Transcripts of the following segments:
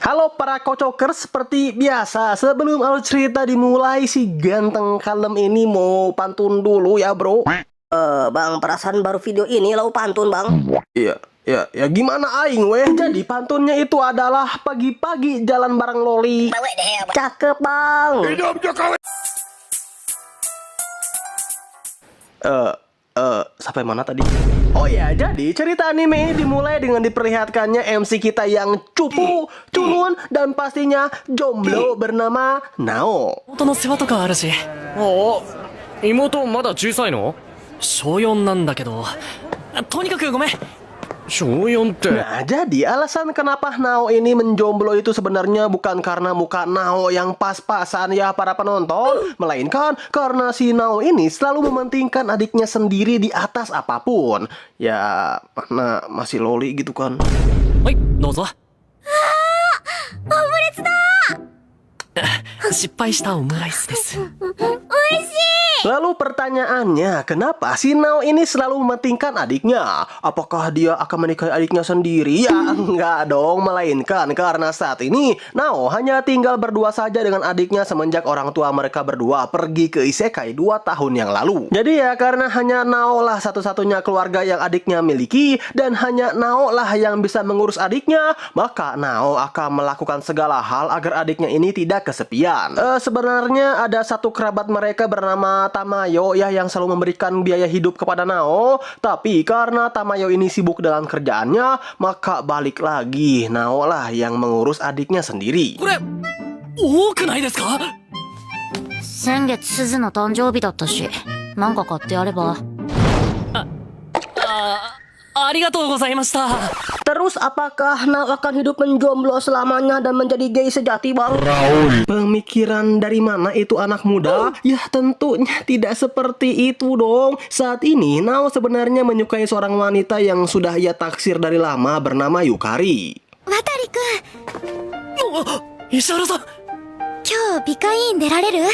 Halo para kocokers, seperti biasa sebelum alur cerita dimulai si ganteng kalem ini mau pantun dulu ya bro. Bang, perasaan baru video ini lo pantun bang. Ya gimana aing weh. Jadi pantunnya itu adalah pagi-pagi jalan bareng loli. Cakep bang. Sampai mana tadi? Oh ya, jadi cerita anime ini dimulai dengan diperlihatkannya MC kita yang cupu, culun, dan pastinya jomblo bernama Nao. 妹の世話とかあるし。おお、妹まだ小さいの？小4なんだけど。とにかくごめん。小4って。 Nah, jadi alasan kenapa Nao ini menjomblo itu sebenarnya bukan karena muka Nao yang pas-pasan ya para penonton, melainkan karena si Nao ini selalu mementingkan adiknya sendiri di atas apapun. Ya, karena masih loli gitu kan. はい、どうぞ。オムレツだ。失敗したオムライスです。 Lalu pertanyaannya, kenapa si Nao ini selalu mementingkan adiknya? Apakah dia akan menikahi adiknya sendiri? Ya enggak dong, melainkan karena saat ini Nao hanya tinggal berdua saja dengan adiknya semenjak orang tua mereka berdua pergi ke Isekai 2 tahun yang lalu. Jadi ya karena hanya Nao lah satu-satunya keluarga yang adiknya miliki dan hanya Nao lah yang bisa mengurus adiknya, maka Nao akan melakukan segala hal agar adiknya ini tidak kesepian. Sebenarnya ada satu kerabat mereka bernama Tamayo ya yang selalu memberikan biaya hidup kepada Nao, tapi karena Tamayo ini sibuk dengan kerjaannya, maka balik lagi Nao lah yang mengurus adiknya sendiri. これ、多くないですか？先月鈴の誕生日だったし、なんか買ってやれば。ありがとうございました。 Terus apakah Nao akan hidup menjomblo selamanya dan menjadi gay sejati bang? Pemikiran dari mana itu anak muda? Ya tentunya tidak seperti itu dong. Saat ini Nao sebenarnya menyukai seorang wanita yang sudah ia taksir dari lama bernama Yukari. 渡くん、石原さん。今日美化委員出られる？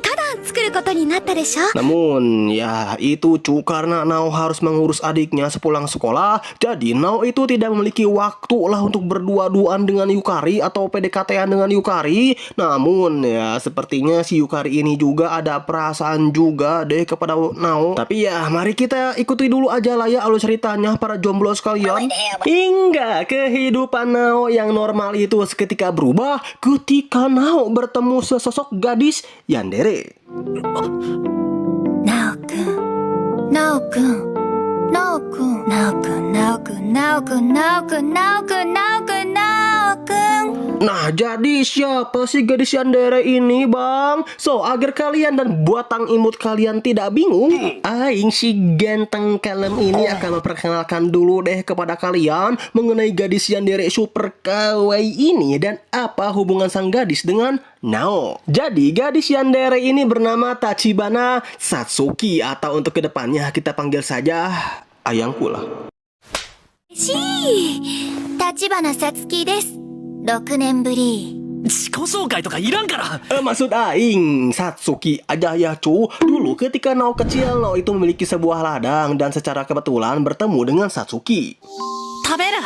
花壇作ることになったでしょ？ Namun ya itu karena Nao harus mengurus adiknya sepulang sekolah. Jadi Nao itu tidak memiliki waktu lah untuk berdua-duaan dengan Yukari atau PDKT-an dengan Yukari. Namun ya sepertinya si Yukari ini juga ada perasaan juga deh kepada Nao. Tapi ya mari kita ikuti dulu aja lah ya alur ceritanya para jomblo sekalian. Hingga kehidupan Nao yang normal itu seketika berubah ketika Nao bertemu sesosok gadis Yandere. ナオくん、ナオくん、ナオくん、ナオくん、ナオくん、ナオくん、ナオくん、ナオくん、ナオくん、ナオくん。 Nah, jadi siapa sih gadis Yandere ini, Bang? So, agar kalian dan buatang imut kalian tidak bingung, aing si ganteng kalem ini akan memperkenalkan dulu deh kepada kalian mengenai gadis Yandere super kawaii ini dan apa hubungan sang gadis dengan Nao. Jadi, gadis Yandere ini bernama Tachibana Satsuki atau untuk kedepannya kita panggil saja ayangku lah. しー、立花さつきです。6年ぶり。 自己紹介とかいらんから。 Maksud aing Satsuki aja ya cu. Dulu ketika Nao kecil, Nao itu memiliki sebuah ladang dan secara kebetulan bertemu dengan Satsuki. 食べる？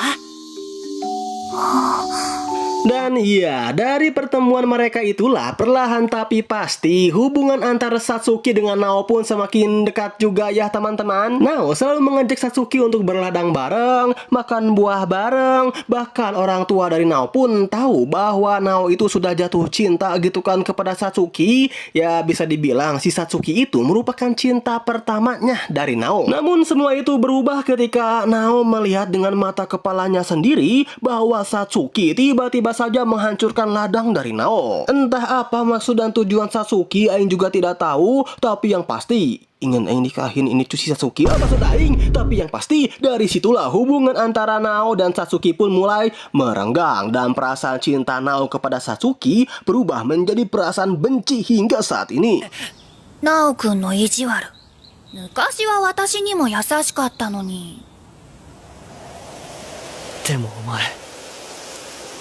Dan iya, dari pertemuan mereka itulah perlahan tapi pasti hubungan antara Satsuki dengan Nao pun semakin dekat juga ya teman-teman. Nao selalu mengajak Satsuki untuk berladang bareng, makan buah bareng. Bahkan orang tua dari Nao pun tahu bahwa Nao itu sudah jatuh cinta gitu kan kepada Satsuki. Ya bisa dibilang si Satsuki itu merupakan cinta pertamanya dari Nao. Namun semua itu berubah ketika Nao melihat dengan mata kepalanya sendiri bahwa Satsuki tiba-tiba saja menghancurkan ladang dari Nao. Entah apa maksud dan tujuan Satsuki, aing juga tidak tahu. Tapi yang pasti ingin aing nikahin ini cuci Satsuki. Maksud aing. Tapi yang pasti dari situlah hubungan antara Nao dan Satsuki pun mulai merenggang dan perasaan cinta Nao kepada Satsuki berubah menjadi perasaan benci hingga saat ini. ナオくんの意地悪。昔は私にも優しかったのに。でもお前、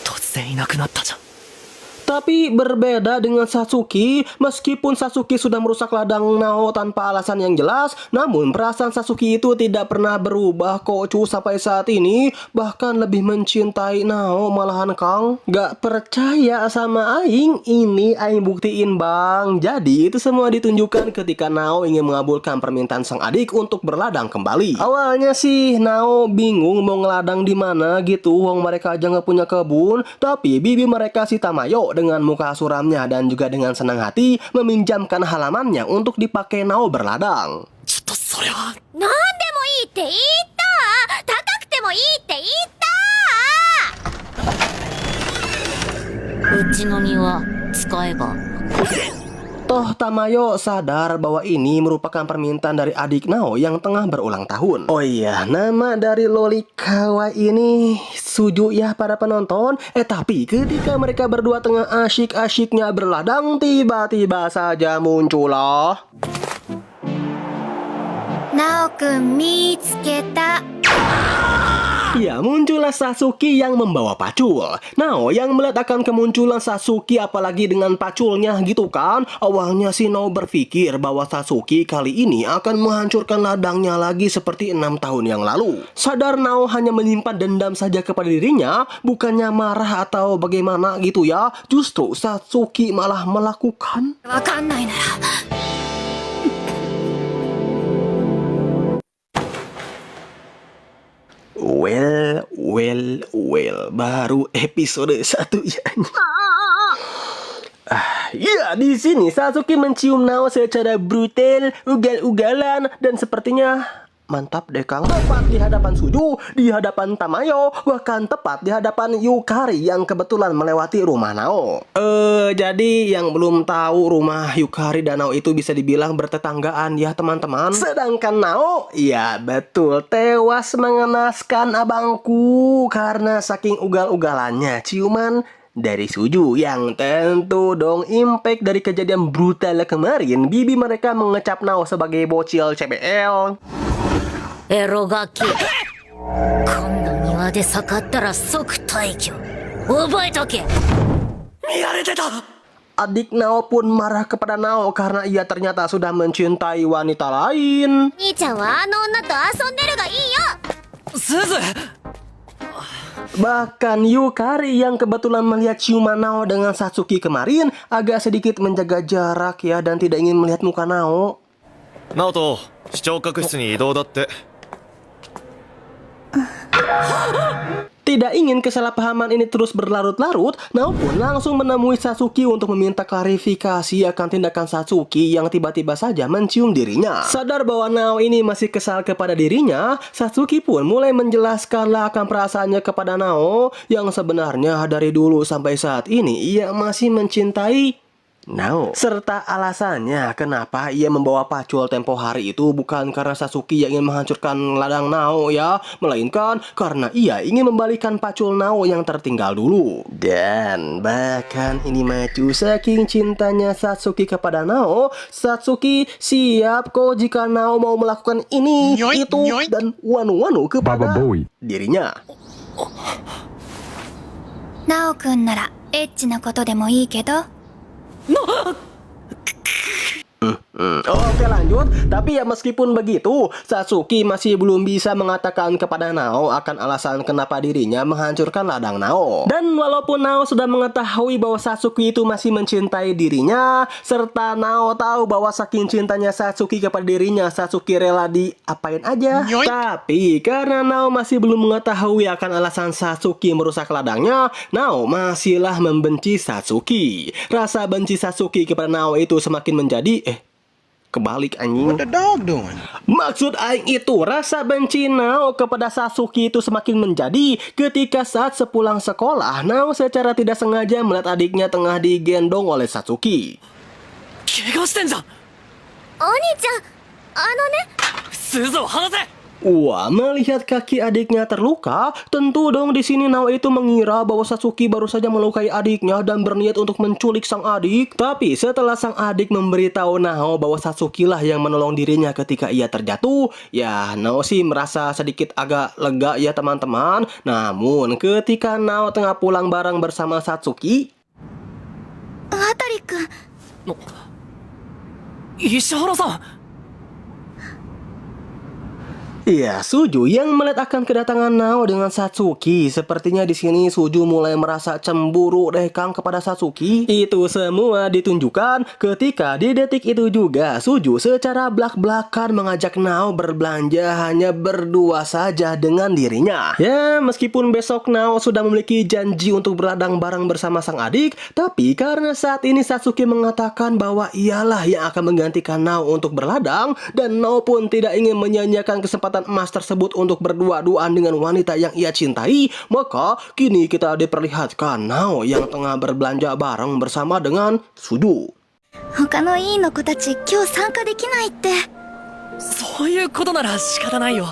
突然いなくなったじゃん。Tapi berbeda dengan Satsuki, meskipun Satsuki sudah merusak ladang Nao tanpa alasan yang jelas, namun perasaan Satsuki itu tidak pernah berubah kok cu sampai saat ini. Bahkan lebih mencintai Nao malahan Kang. Gak percaya sama Aing? Ini Aing buktiin bang. Jadi itu semua ditunjukkan ketika Nao ingin mengabulkan permintaan sang adik untuk berladang kembali. Awalnya sih Nao bingung mau ngeladang di mana gitu, wong mereka aja nggak punya kebun. Tapi bibi mereka si Tamayo dengan muka suramnya dan juga dengan senang hati meminjamkan halamannya untuk dipakai Nao berladang. ちょっとそれは。なんでもいいって言った高くてもいいって言ったうちの庭使えば Toh Tamayo sadar bahwa ini merupakan permintaan dari adik Nao yang tengah berulang tahun. Oh iya, nama dari Lolikawa ini Suju ya para penonton. Tapi ketika mereka berdua tengah asyik-asyiknya berladang, tiba-tiba saja muncullah. ナオくん見つけた Ya, muncullah Satsuki yang membawa pacul. Nao yang melihat akan kemunculan Satsuki apalagi dengan paculnya gitu kan. Awalnya si Nao berpikir bahwa Satsuki kali ini akan menghancurkan ladangnya lagi seperti 6 tahun yang lalu. Sadar Nao hanya menyimpan dendam saja kepada dirinya, bukannya marah atau bagaimana gitu ya. Justru Satsuki malah melakukan. わかんないなら Well, baru episode 1 ya. Ya, di sini Satsuki mencium Nao secara brutal, ugal-ugalan, dan sepertinya mantap deh Kang. Tepat di hadapan Suju, di hadapan Tamayo, bahkan tepat di hadapan Yukari yang kebetulan melewati rumah Nao. Jadi yang belum tahu, rumah Yukari dan Nao itu bisa dibilang bertetanggaan ya teman-teman. Sedangkan Nao, ya betul, tewas mengenaskan abangku karena saking ugal-ugalannya ciuman dari Suju yang tentu dong impact dari kejadian brutal kemarin. Bibi mereka mengecap Nao sebagai bocil CBL. エロガキ今度庭で盛ったら即退去覚えとけ 見られてた。 Adik Nao pun marah kepada Nao karena ia ternyata sudah mencintai wanita lain. 兄ちゃんはあの女と遊んでるがいいよ すず。 Bahkan Yukari yang kebetulan melihat ciuman Nao dengan Satsuki kemarin agak sedikit menjaga jarak ya dan tidak ingin melihat muka Nao. ナオト、視聴覚室に移動だって。 Tidak ingin kesalahpahaman ini terus berlarut-larut, Nao pun langsung menemui Satsuki untuk meminta klarifikasi akan tindakan Satsuki yang tiba-tiba saja mencium dirinya. Sadar bahwa Nao ini masih kesal kepada dirinya, Satsuki pun mulai menjelaskanlah akan perasaannya kepada Nao yang sebenarnya dari dulu sampai saat ini ia masih mencintai Nao. Serta alasannya kenapa ia membawa pacul tempo hari itu bukan karena Satsuki yang ingin menghancurkan ladang Nao ya, melainkan karena ia ingin membalikan pacul Nao yang tertinggal dulu. Dan bahkan ini maju saking cintanya Satsuki kepada Nao, Satsuki siap kok jika Nao mau melakukan ini, itu, dan wanu-wanu kepada dirinya. ナオくんならエッチなことでもいいけど Oke lanjut, tapi ya meskipun begitu, Satsuki masih belum bisa mengatakan kepada Nao akan alasan kenapa dirinya menghancurkan ladang Nao. Dan walaupun Nao sudah mengetahui bahwa Satsuki itu masih mencintai dirinya, serta Nao tahu bahwa saking cintanya Satsuki kepada dirinya, Satsuki rela diapain aja. Tapi karena Nao masih belum mengetahui akan alasan Satsuki merusak ladangnya, Nao masihlah membenci Satsuki. Rasa benci Satsuki kepada Nao itu semakin menjadi kebalik anjing. What the dog doing? Maksud Aing itu rasa benci Nao kepada Satsuki itu semakin menjadi ketika saat sepulang sekolah Nao secara tidak sengaja melihat adiknya tengah digendong oleh Satsuki. 怪我してんじゃん。お兄ちゃんあのね すずを離せ。 Wah, melihat kaki adiknya terluka, tentu dong di sini Nao itu mengira bahwa Satsuki baru saja melukai adiknya dan berniat untuk menculik sang adik. Tapi setelah sang adik memberitahu Nao bahwa Satsuki lah yang menolong dirinya ketika ia terjatuh, ya Nao sih merasa sedikit agak lega ya teman-teman. Namun ketika Nao tengah pulang bareng bersama Satsuki, 石原さん Iya, Suju yang melihat akan kedatangan Nao dengan Satsuki. Sepertinya di sini Suju mulai merasa cemburu deh Kang kepada Satsuki. Itu semua ditunjukkan ketika di detik itu juga Suju secara belak-belakan mengajak Nao berbelanja hanya berdua saja dengan dirinya. Ya, meskipun besok Nao sudah memiliki janji untuk berladang bareng bersama sang adik, tapi karena saat ini Satsuki mengatakan bahwa ialah yang akan menggantikan Nao untuk berladang, dan Nao pun tidak ingin menyanyiakan kesempatan emas tersebut untuk berdua-duaan dengan wanita yang ia cintai, maka kini kita diperlihatkan Nao yang tengah berbelanja bareng bersama dengan Suju. 他の委員の子たち今日参加できないって。そういうことなら仕方ないよ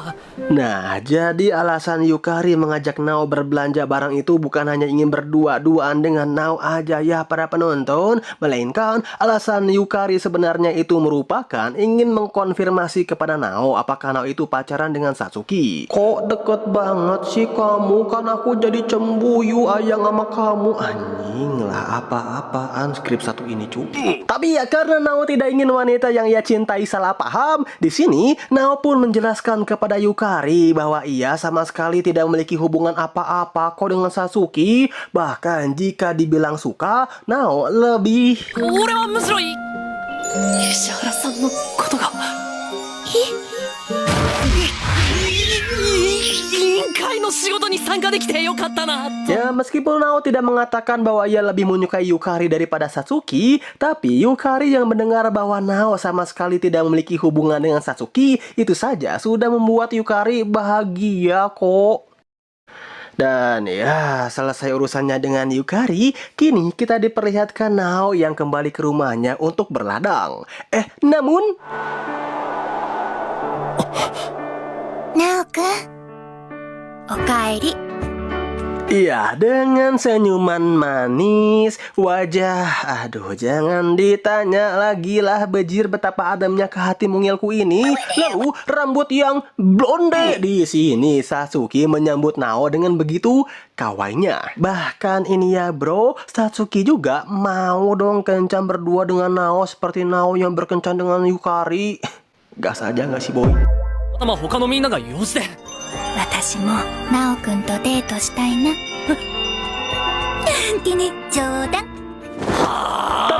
Nah, jadi alasan Yukari mengajak Nao berbelanja barang itu bukan hanya ingin berdua-duaan dengan Nao aja ya para penonton, melainkan alasan Yukari sebenarnya itu merupakan ingin mengkonfirmasi kepada Nao apakah Nao itu pacaran dengan Satsuki. Kok deket banget sih kamu? Kan aku jadi cembuyu ayang sama kamu. Anjing lah, apa-apaan skrip satu ini cuy. Tapi ya karena Nao tidak ingin wanita yang ia cintai salah paham, di sini Nao pun menjelaskan kepada Yukari bahwa ia sama sekali tidak memiliki hubungan apa-apa kok dengan Satsuki. Bahkan jika dibilang suka, Nao lebih... 俺はむしろ石原さんのことが委員会の仕事に参加できてよかったな Ya, meskipun Nao tidak mengatakan bahwa ia lebih menyukai Yukari daripada Satsuki, tapi Yukari yang mendengar bahwa Nao sama sekali tidak memiliki hubungan dengan Satsuki, itu saja sudah membuat Yukari bahagia kok. Dan ya, selesai urusannya dengan Yukari, kini kita diperlihatkan Nao yang kembali ke rumahnya untuk berladang. Namun... ナオくん、おかえり。 Iya, dengan senyuman manis, wajah, aduh jangan ditanya lagi lah bejir betapa ademnya ke hati mungilku ini. Lalu rambut yang blonde di sini Satsuki menyambut Nao dengan begitu kawainya. Bahkan ini ya bro, Satsuki juga mau dong kencan berdua dengan Nao seperti Nao yang berkencan dengan Yukari. Gas aja nggak sih boy? 頭他のみんなが用事で私もナオくんとデートしたいな。なんてね、冗談。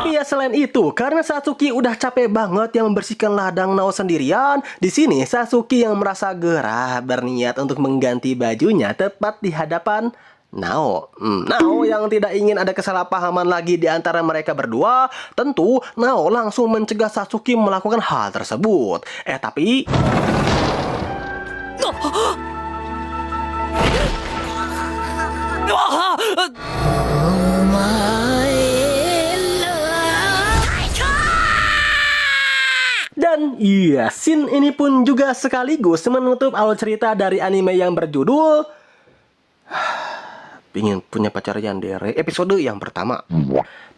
Tapi ya selain itu, karena Satsuki udah capek banget yang membersihkan ladang Nao sendirian, di sini Satsuki yang merasa gerah berniat untuk mengganti bajunya tepat di hadapan Nao. Nao yang tidak ingin ada kesalahpahaman lagi di antara mereka berdua, tentu Nao langsung mencegah Satsuki melakukan hal tersebut. Tapi... Dan iya, scene ini pun juga sekaligus menutup alur cerita dari anime yang berjudul Pingin punya pacar yandere episode yang pertama.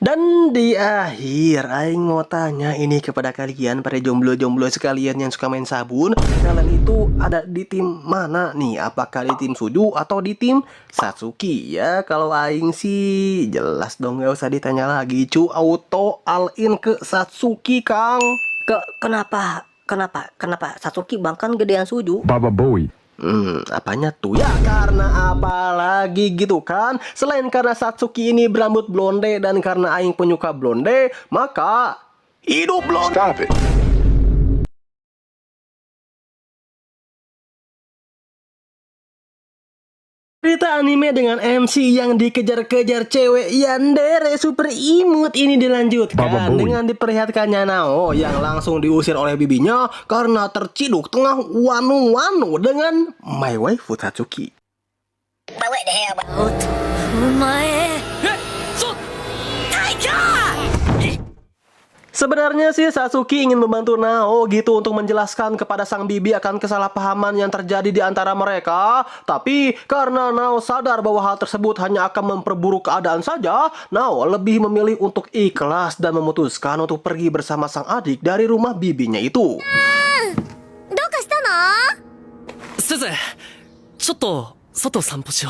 Dan di akhir Aing mau tanya ini kepada kalian, para jomblo-jomblo sekalian yang suka main sabun, kalian itu ada di tim mana nih? Apakah di tim Suju atau di tim Satsuki? Ya kalau Aing sih jelas dong, gak usah ditanya lagi cu, auto all in ke Satsuki Kang. Kenapa Satsuki bahkan gedean Suju? Baba Bowie. Apanya tuh? Ya karena apa lagi gitu kan? Selain karena Satsuki ini berambut blonde dan karena Aing penyuka blonde, maka hidup blonde. Stop it. Cerita anime dengan MC yang dikejar-kejar cewek yandere super imut ini dilanjutkan dengan diperlihatkannya Nao yang langsung diusir oleh bibinya karena terciduk tengah wanu-wanu dengan my waifu Satsuki. Sebenarnya sih Satsuki ingin membantu Nao gitu untuk menjelaskan kepada sang bibi akan kesalahpahaman yang terjadi di antara mereka. Tapi karena Nao sadar bahwa hal tersebut hanya akan memperburuk keadaan saja, Nao lebih memilih untuk ikhlas dan memutuskan untuk pergi bersama sang adik dari rumah bibinya itu. すずちょっと外散歩しよ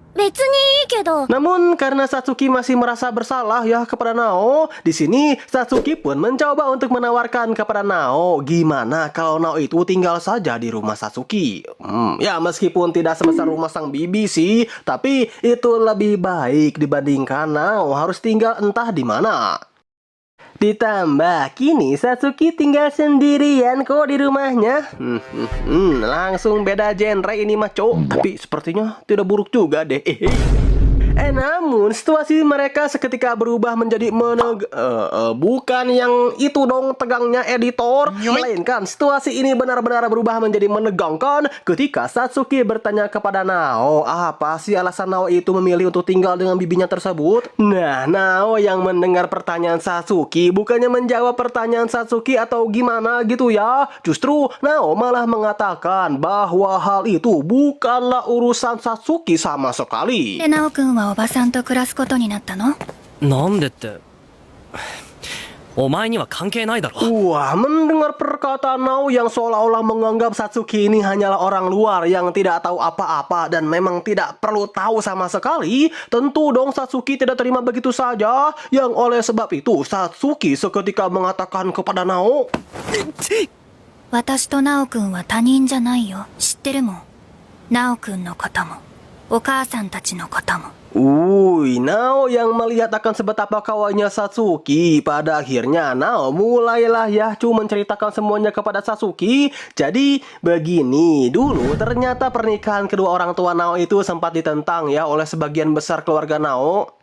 う別にいいけど。 Namun karena Satsuki masih merasa bersalah ya kepada Nao, di sini Satsuki pun mencoba untuk menawarkan kepada Nao, gimana kalau Nao itu tinggal saja di rumah Satsuki. Ya meskipun tidak sebesar rumah sang bibi sih, tapi itu lebih baik dibandingkan Nao harus tinggal entah di mana. Ditambah kini Satsuki tinggal sendirian kok di rumahnya. Langsung beda genre ini mah cok. Tapi sepertinya tidak buruk juga deh. Namun situasi mereka seketika berubah menjadi bukan yang itu dong tegangnya editor, melainkan situasi ini benar-benar berubah menjadi menegangkan ketika Satsuki bertanya kepada Nao, apa sih alasan Nao itu memilih untuk tinggal dengan bibinya tersebut? Nah, Nao yang mendengar pertanyaan Satsuki bukannya menjawab pertanyaan Satsuki atau gimana gitu ya. Justru Nao malah mengatakan bahwa hal itu bukanlah urusan Satsuki sama sekali. で、ナオくんはおばさんと暮らすことになったの？なんでって。お前には関係ないだろ。 Wah, mendengar perkataan Nao yang seolah-olah menganggap Satsuki ini hanyalah orang luar yang tidak tahu apa-apa dan memang tidak perlu tahu sama sekali, tentu dong Satsuki tidak terima begitu saja. Yang oleh sebab itu Satsuki seketika mengatakan kepada Nao, 私とナオくんは他人じゃないよ。知ってるもん。ナオくんのことも、お母さんたちのことも。 Nao yang melihat akan sebetapa kawannya Satsuki. Pada akhirnya Nao mulailah ya menceritakan semuanya kepada Satsuki. Jadi begini, dulu ternyata pernikahan kedua orang tua Nao itu sempat ditentang ya oleh sebagian besar keluarga Nao.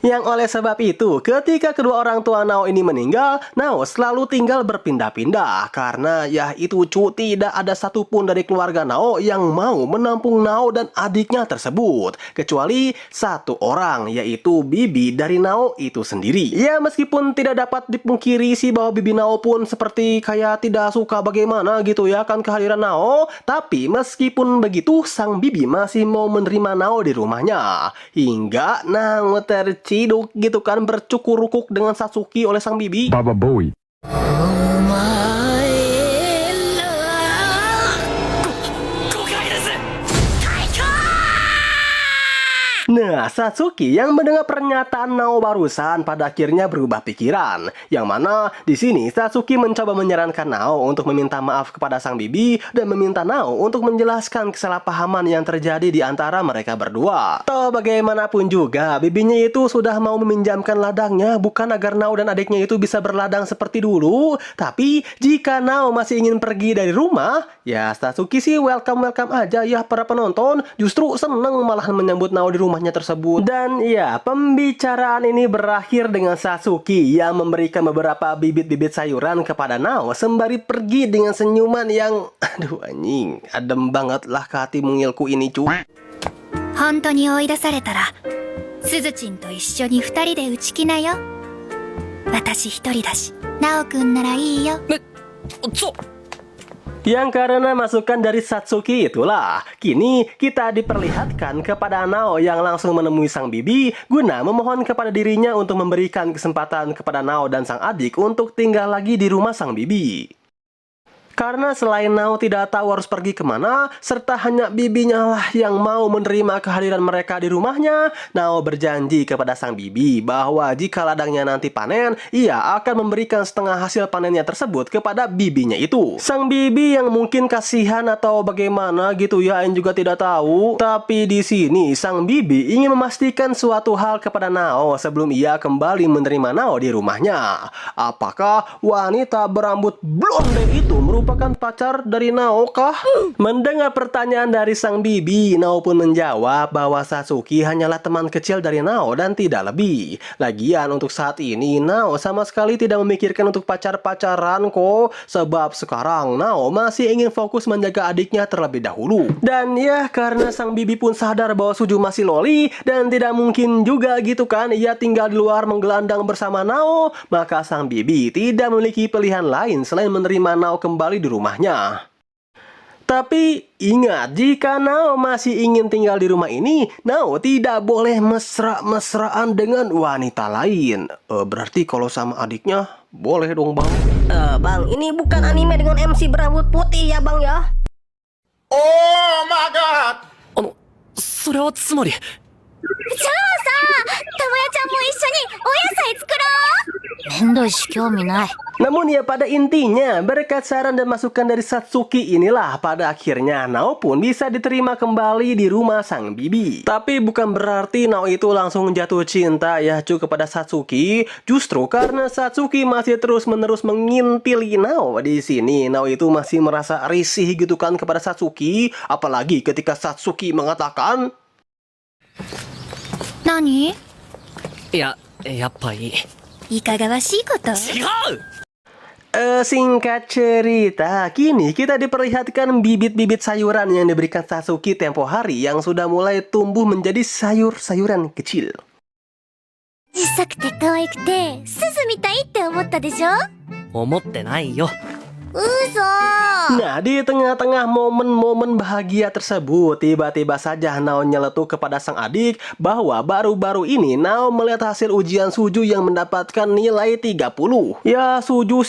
Yang oleh sebab itu, ketika kedua orang tua Nao ini meninggal, Nao selalu tinggal berpindah-pindah. Karena ya itu tidak ada satupun dari keluarga Nao yang mau menampung Nao dan adiknya tersebut. Kecuali satu orang, yaitu bibi dari Nao itu sendiri. Ya meskipun tidak dapat dipungkiri sih bahwa bibi Nao pun seperti kayak tidak suka bagaimana gitu ya kan kehadiran Nao. Tapi meskipun begitu, sang bibi masih mau menerima Nao di rumahnya. Hingga Nao terciduk gitu kan bercukur-rukuk dengan Satsuki oleh sang bibi. Baba Bowie. Nah, Satsuki yang mendengar pernyataan Nao barusan pada akhirnya berubah pikiran. Yang mana di sini Satsuki mencoba menyarankan Nao untuk meminta maaf kepada sang bibi dan meminta Nao untuk menjelaskan kesalahpahaman yang terjadi di antara mereka berdua. Toh bagaimanapun juga, bibinya itu sudah mau meminjamkan ladangnya bukan agar Nao dan adiknya itu bisa berladang seperti dulu. Tapi jika Nao masih ingin pergi dari rumah, ya Satsuki sih welcome aja ya para penonton. Justru seneng malahan menyambut Nao di rumahnya tersebut. Dan ya, pembicaraan ini berakhir dengan Satsuki yang memberikan beberapa bibit-bibit sayuran kepada Nao sembari pergi dengan senyuman yang aduh anjing, adem banget lah ke hati mungilku ini cu. 本当に追い出されたら、すずちんと一緒に二人で打ちきなよ。私一人だし、ナオくんならいいよ。Yang karena masukan dari Satsuki itulah, kini kita diperlihatkan kepada Nao yang langsung menemui sang bibi guna memohon kepada dirinya untuk memberikan kesempatan kepada Nao dan sang adik untuk tinggal lagi di rumah sang bibi. Karena selain Nao tidak tahu harus pergi kemana, serta hanya bibinya lah yang mau menerima kehadiran mereka di rumahnya, Nao berjanji kepada sang bibi bahwa jika ladangnya nanti panen, ia akan memberikan setengah hasil panennya tersebut kepada bibinya itu. Sang bibi yang mungkin kasihan atau bagaimana gitu ya, Ain juga tidak tahu. Tapi di sini sang bibi ingin memastikan suatu hal kepada Nao sebelum ia kembali menerima Nao di rumahnya. Apakah wanita berambut blonde itu merupakan pacar dari Nao kah? Mendengar pertanyaan dari sang bibi, Nao pun menjawab bahwa Satsuki hanyalah teman kecil dari Nao dan tidak lebih. Lagian untuk saat ini Nao sama sekali tidak memikirkan untuk pacar-pacaran kok. Sebab sekarang Nao masih ingin fokus menjaga adiknya terlebih dahulu. Dan ya karena sang bibi pun sadar bahwa Suju masih loli dan tidak mungkin juga gitu kan ia tinggal di luar menggelandang bersama Nao, maka sang bibi tidak memiliki pilihan lain selain menerima Nao kembali di rumahnya. Tapi ingat, jika Nao masih ingin tinggal di rumah ini, Nao tidak boleh mesra-mesraan dengan wanita lain. Berarti kalau sama adiknya boleh dong bang. Bang, ini bukan anime dengan MC berambut putih ya bang ya? Oh my god! それはつまり、じゃあさ、たまやちゃんも一緒にお野菜作ろう。めんどいし興味ない。 Namun ya pada intinya, berkat saran dan masukan dari Satsuki inilah pada akhirnya Nao pun bisa diterima kembali di rumah sang bibi. Tapi bukan berarti Nao itu langsung jatuh cinta ya cu kepada Satsuki. Justru karena Satsuki masih terus-menerus mengintili Nao di sini, Nao itu masih merasa risih gitu kan kepada Satsuki. Apalagi ketika Satsuki mengatakan, 何？いや、やっぱいい。いかがわしいこと？違う！ Singkat cerita, kini kita diperlihatkan bibit-bibit sayuran yang diberikan Satsuki tempo hari yang sudah mulai tumbuh menjadi sayur-sayuran kecil. 小さくて可愛くて鈴みたいって思ったでしょ？思ってないよ。嘘。 Nah, di tengah-tengah momen-momen bahagia tersebut, tiba-tiba saja Nao nyeletuk kepada sang adik bahwa baru-baru ini Nao melihat hasil ujian Suju yang mendapatkan nilai 30. Ya, Suju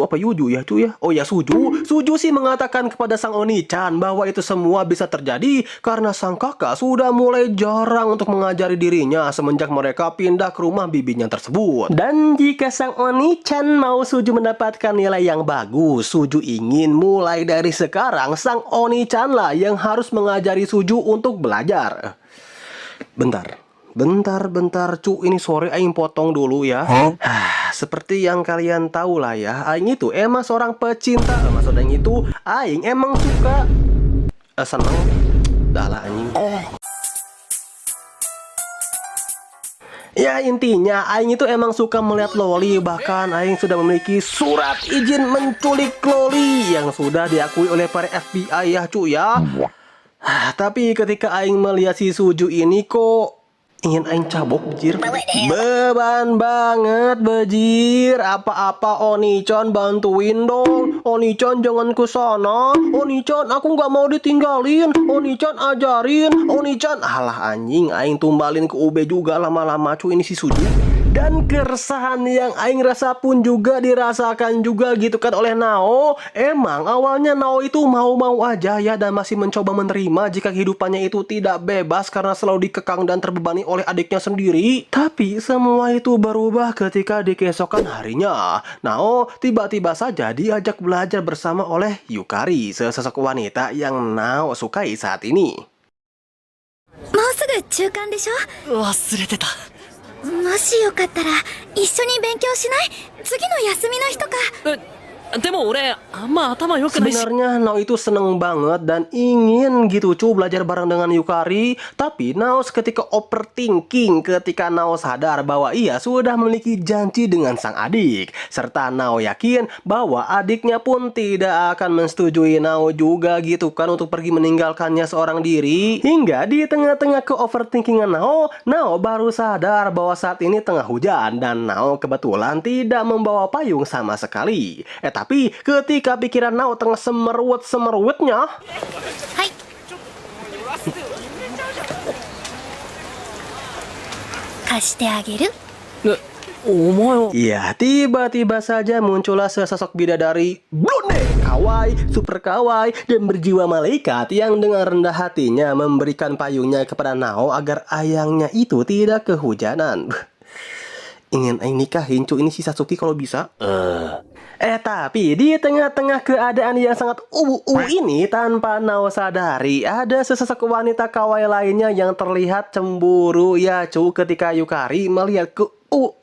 apa Yuju ya cuy ya? Oh ya, Suju sih mengatakan kepada sang Oni-chan bahwa itu semua bisa terjadi karena sang kakak sudah mulai jarang untuk mengajari dirinya semenjak mereka pindah ke rumah bibinya tersebut. Dan jika sang Oni-chan mau Suju mendapatkan nilai yang bagus, Suju ingin mulai dari sekarang sang Oni-chan lah yang harus mengajari Suju untuk belajar. Bentar, cu, ini sore aing potong dulu ya. Seperti yang kalian tahu lah ya, aing itu emang seorang pecinta. Maksudnya itu aing emang suka seneng. Dah lah anjing. Ya intinya Aing itu emang suka melihat loli. Bahkan Aing sudah memiliki surat izin menculik loli yang sudah diakui oleh para FBI ya cu ya. Tapi ketika Aing melihat si Suju ini kok ingin Aing cabok bejir. Beban banget bejir. Apa-apa Oni-chan bantuin dong. Oni-chan jangan ke sana. Oni-chan aku nggak mau ditinggalin. Oni-chan ajarin. Oni-chan alah anjing Aing tumbalin ke UB juga lama-lama cu ini si Suju. Dan keresahan yang Aing rasa pun juga dirasakan juga gitu kan oleh Nao. Emang awalnya Nao itu mau-mau aja ya dan masih mencoba menerima jika kehidupannya itu tidak bebas karena selalu dikekang dan terbebani oleh adiknya sendiri. Tapi semua itu berubah ketika di keesokan harinya Nao tiba-tiba saja diajak belajar bersama oleh Yukari, sesosok wanita yang Nao sukai saat ini. もうすぐ中間でしょ？忘れてた。もしよかったら一緒に勉強しない？次の休みの日とか。でも俺あんま頭良くないし。 Sebenarnya Nao itu seneng banget dan ingin gitu cu belajar bareng dengan Yukari. Tapi Nao seketika overthinking ketika Nao sadar bahwa ia sudah memiliki janji dengan sang adik. Serta Nao yakin bahwa adiknya pun tidak akan menyetujui Nao juga gitu kan untuk pergi meninggalkannya seorang diri. Hingga di tengah-tengah ke overthinkingan Nao baru sadar bahwa saat ini tengah hujan dan Nao kebetulan tidak membawa payung sama sekali. Tapi ketika pikiran Nao tengah semeruit-semeruitnya, はい。貸してあげる。お前は。 ya tiba-tiba saja muncullah sesosok bidadari blonde, kawaii, super kawaii, dan berjiwa malaikat yang dengan rendah hatinya memberikan payungnya kepada Nao agar ayangnya itu tidak kehujanan. Ingin Aing nikahin cu ini si Satsuki kalau bisa. Tapi di tengah-tengah keadaan yang sangat ini tanpa Nao sadari ada sesosok wanita kawaii lainnya yang terlihat cemburu ya cu ketika Yukari melihat ke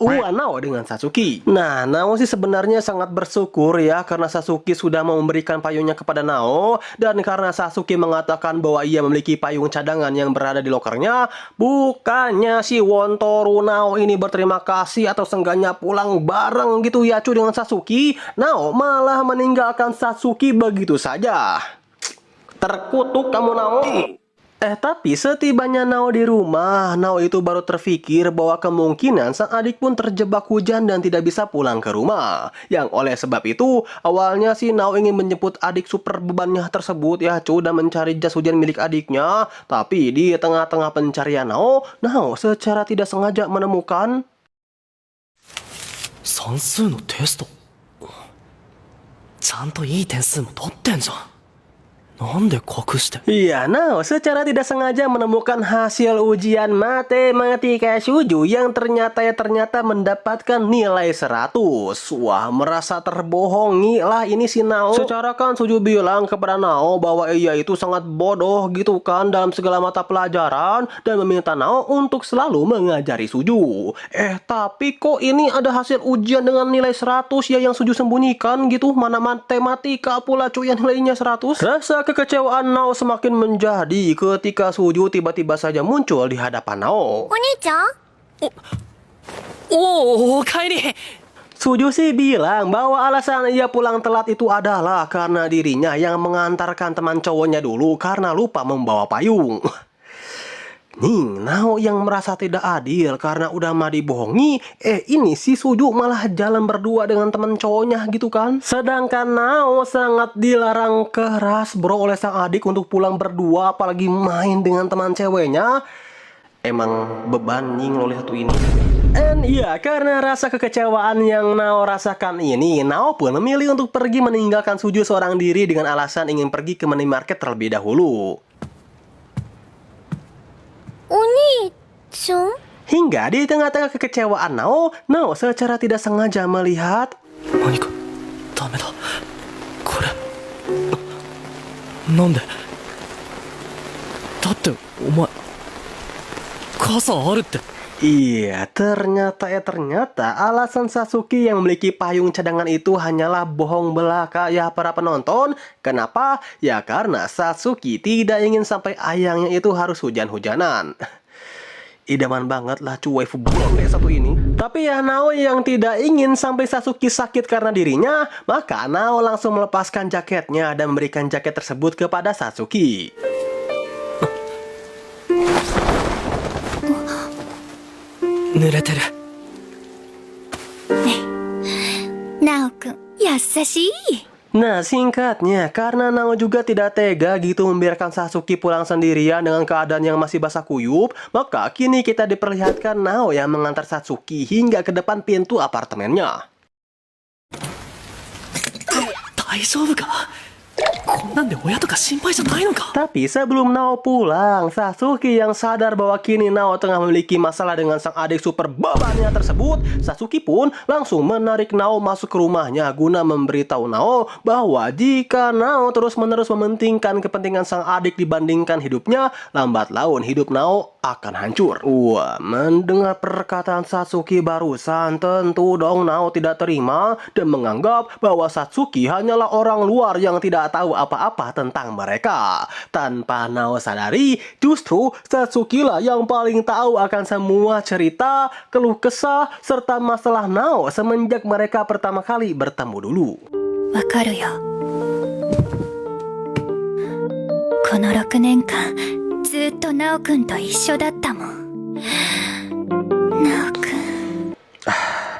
Nao dengan Satsuki. Nah, Nao sih sebenarnya sangat bersyukur ya karena Satsuki sudah mau memberikan payungnya kepada Nao. Dan karena Satsuki mengatakan bahwa ia memiliki payung cadangan yang berada di lokernya, bukannya si Wontoru Nao ini berterima kasih atau seenggaknya pulang bareng gitu ya cu dengan Satsuki, Nao malah meninggalkan Satsuki begitu saja. Terkutuk kamu Nao. Tapi setibanya Nao di rumah, Nao itu baru terfikir bahwa kemungkinan sang adik pun terjebak hujan dan tidak bisa pulang ke rumah. Yang oleh sebab itu, awalnya si Nao ingin menjemput adik super bebannya tersebut ya cu dan mencari jas hujan milik adiknya. Tapi di tengah-tengah pencarian Nao secara tidak sengaja menemukan 算数のテスト。ちゃんといい点数も取ってんじゃん。なんで隠して。 Iya, Nao secara tidak sengaja menemukan hasil ujian matematika Suju yang ternyata mendapatkan nilai 100. Wah, merasa terbohongi lah ini si Nao. Secara kan Suju bilang kepada Nao bahwa ia itu sangat bodoh gitu kan dalam segala mata pelajaran dan meminta Nao untuk selalu mengajari Suju. Tapi kok ini ada hasil ujian dengan nilai 100 ya yang Suju sembunyikan gitu? Mana matematika pula cuy yang nilainya 100? Rasa kekecewaan Nao semakin menjadi ketika Suju tiba-tiba saja muncul di hadapan Nao. お兄ちゃん おかえり。 Suju sih bilang bahwa alasan ia pulang telat itu adalah karena dirinya yang mengantarkan teman cowoknya dulu karena lupa membawa payung. Nih, Nao yang merasa tidak adil karena udah mah dibohongi. Ini si Suju malah jalan berdua dengan teman cowoknya gitu kan. Sedangkan Nao sangat dilarang keras bro oleh sang adik untuk pulang berdua, apalagi main dengan teman ceweknya. Emang beban nying oleh satu ini. Iya, karena rasa kekecewaan yang Nao rasakan ini, Nao pun memilih untuk pergi meninggalkan Suju seorang diri dengan alasan ingin pergi ke minimarket terlebih dahulu. お兄ちゃん Hingga di tengah-tengah kekecewaan Nao secara tidak sengaja melihat 何かダメだ。これなんで。だってお前傘あるって。 Iya, ternyata alasan Sasuke yang memiliki payung cadangan itu hanyalah bohong belaka ya para penonton. Kenapa? Ya karena Sasuke tidak ingin sampai ayangnya itu harus hujan-hujanan. Idaman banget lah cuy blonde satu ini. Tapi ya Nao yang tidak ingin sampai Sasuke sakit karena dirinya, maka Nao langsung melepaskan jaketnya dan memberikan jaket tersebut kepada Sasuke. 濡れてる。ナオくん優しい。 Nah, singkatnya, karena Nao juga tidak tega gitu membiarkan Sasuke pulang sendirian dengan keadaan yang masih basah kuyup, maka kini kita diperlihatkan Nao yang mengantar Sasuke hingga ke depan pintu apartemennya. 大丈夫か。こんなんで親とか心配じゃないのか。 Tapi sebelum Nao pulang, Sasuke yang sadar bahwa kini Nao tengah memiliki masalah dengan sang adik super bebannya tersebut, Sasuke pun langsung menarik Nao masuk ke rumahnya guna memberitahu Nao bahwa jika Nao terus-menerus mementingkan kepentingan sang adik dibandingkan hidupnya, lambat laun hidup Nao akan hancur. Wah, mendengar perkataan Sasuke barusan, tentu dong Nao tidak terima dan menganggap bahwa Sasuke hanyalah orang luar yang tidak tahu apa-apa tentang mereka. Tanpa Nao sadari, justru Sasuke lah yang paling tahu akan semua cerita, keluh kesah, serta masalah Nao semenjak mereka pertama kali bertemu dulu. わかるよ。この6年間ずっとナオくんと一緒だったもん。ナオくん。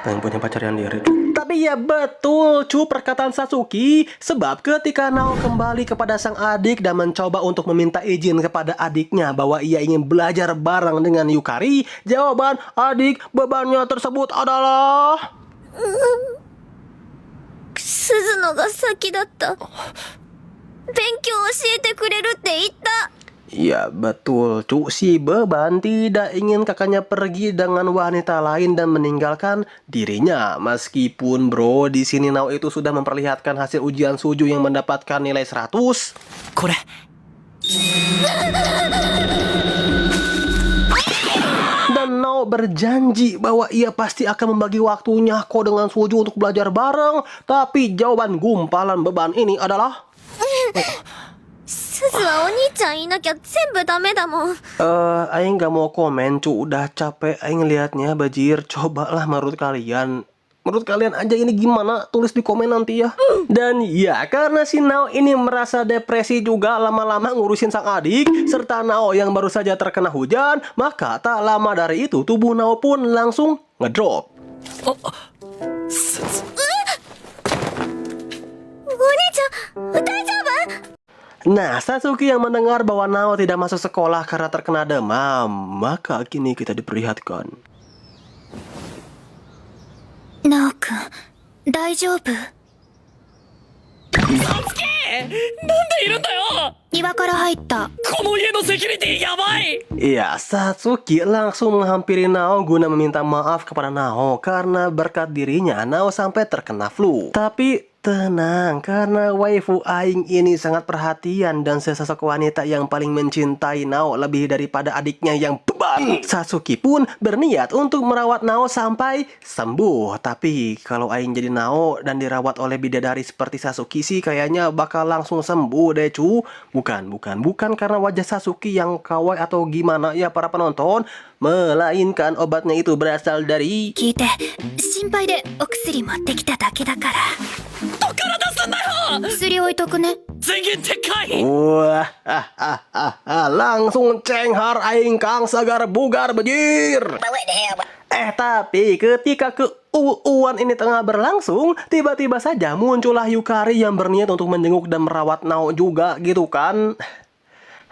Yang punya pacar yang diri. Tapi ya betul cu perkataan Sasuke. Sebab ketika Nao kembali kepada sang adik dan mencoba untuk meminta izin kepada adiknya bahwa ia ingin belajar bareng dengan Yukari, jawaban adik bebannya tersebut adalah 鈴野が先だった。勉強教えてくれるって言った。 Ya betul cu, si beban tidak ingin kakaknya pergi dengan wanita lain dan meninggalkan dirinya. Meskipun bro di sini Nao itu sudah memperlihatkan hasil ujian Suju yang mendapatkan nilai 100. これ。 Dan Nao berjanji bahwa ia pasti akan membagi waktunya kok dengan Suju untuk belajar bareng. Tapi jawaban gumpalan beban ini adalah 鈴はお兄ちゃんいなきゃ全部ダメだもん。 Aing gak mau komen cu, udah capek Aing liatnya bajir. Cobalah menurut kalian aja ini gimana? Tulis di komen nanti ya. Dan ya karena si Nao ini merasa depresi juga lama-lama ngurusin sang adik, serta Nao yang baru saja terkena hujan, maka tak lama dari itu tubuh Nao pun langsung ngedrop. お兄ちゃん大丈夫？ Nah, Sasuke yang mendengar bahwa Nao tidak masuk sekolah karena terkena demam, maka kini kita diperlihatkan. ナオくん大丈夫？なんでいるんだよ。庭から入った。この家のセキュリティやばい。 Iya, Satsuki langsung menghampiri Nao guna meminta maaf kepada Nao karena berkat dirinya Nao sampai terkena flu. Tapi tenang, karena waifu Aing ini sangat perhatian dan sesosok wanita yang paling mencintai Nao lebih daripada adiknya yang beban. Satsuki pun berniat untuk merawat Nao sampai sembuh. Tapi kalau Aing jadi Nao dan dirawat oleh bidadari seperti Satsuki sih kayaknya bakal langsung sembuh deh cu. Bukan karena wajah Satsuki yang kawaii atau gimana ya para penonton, melainkan obatnya itu berasal dari... 聞いて、心配でお薬持ってきただけだから。どっから出すんだよ。薬置いとくね。前言撤回。 Wah, langsung cenghar aing kang segar bugar bejir. Tapi ketika keuuan ini tengah berlangsung, tiba-tiba saja muncullah Yukari yang berniat untuk menjenguk dan merawat Nao juga gitu kan.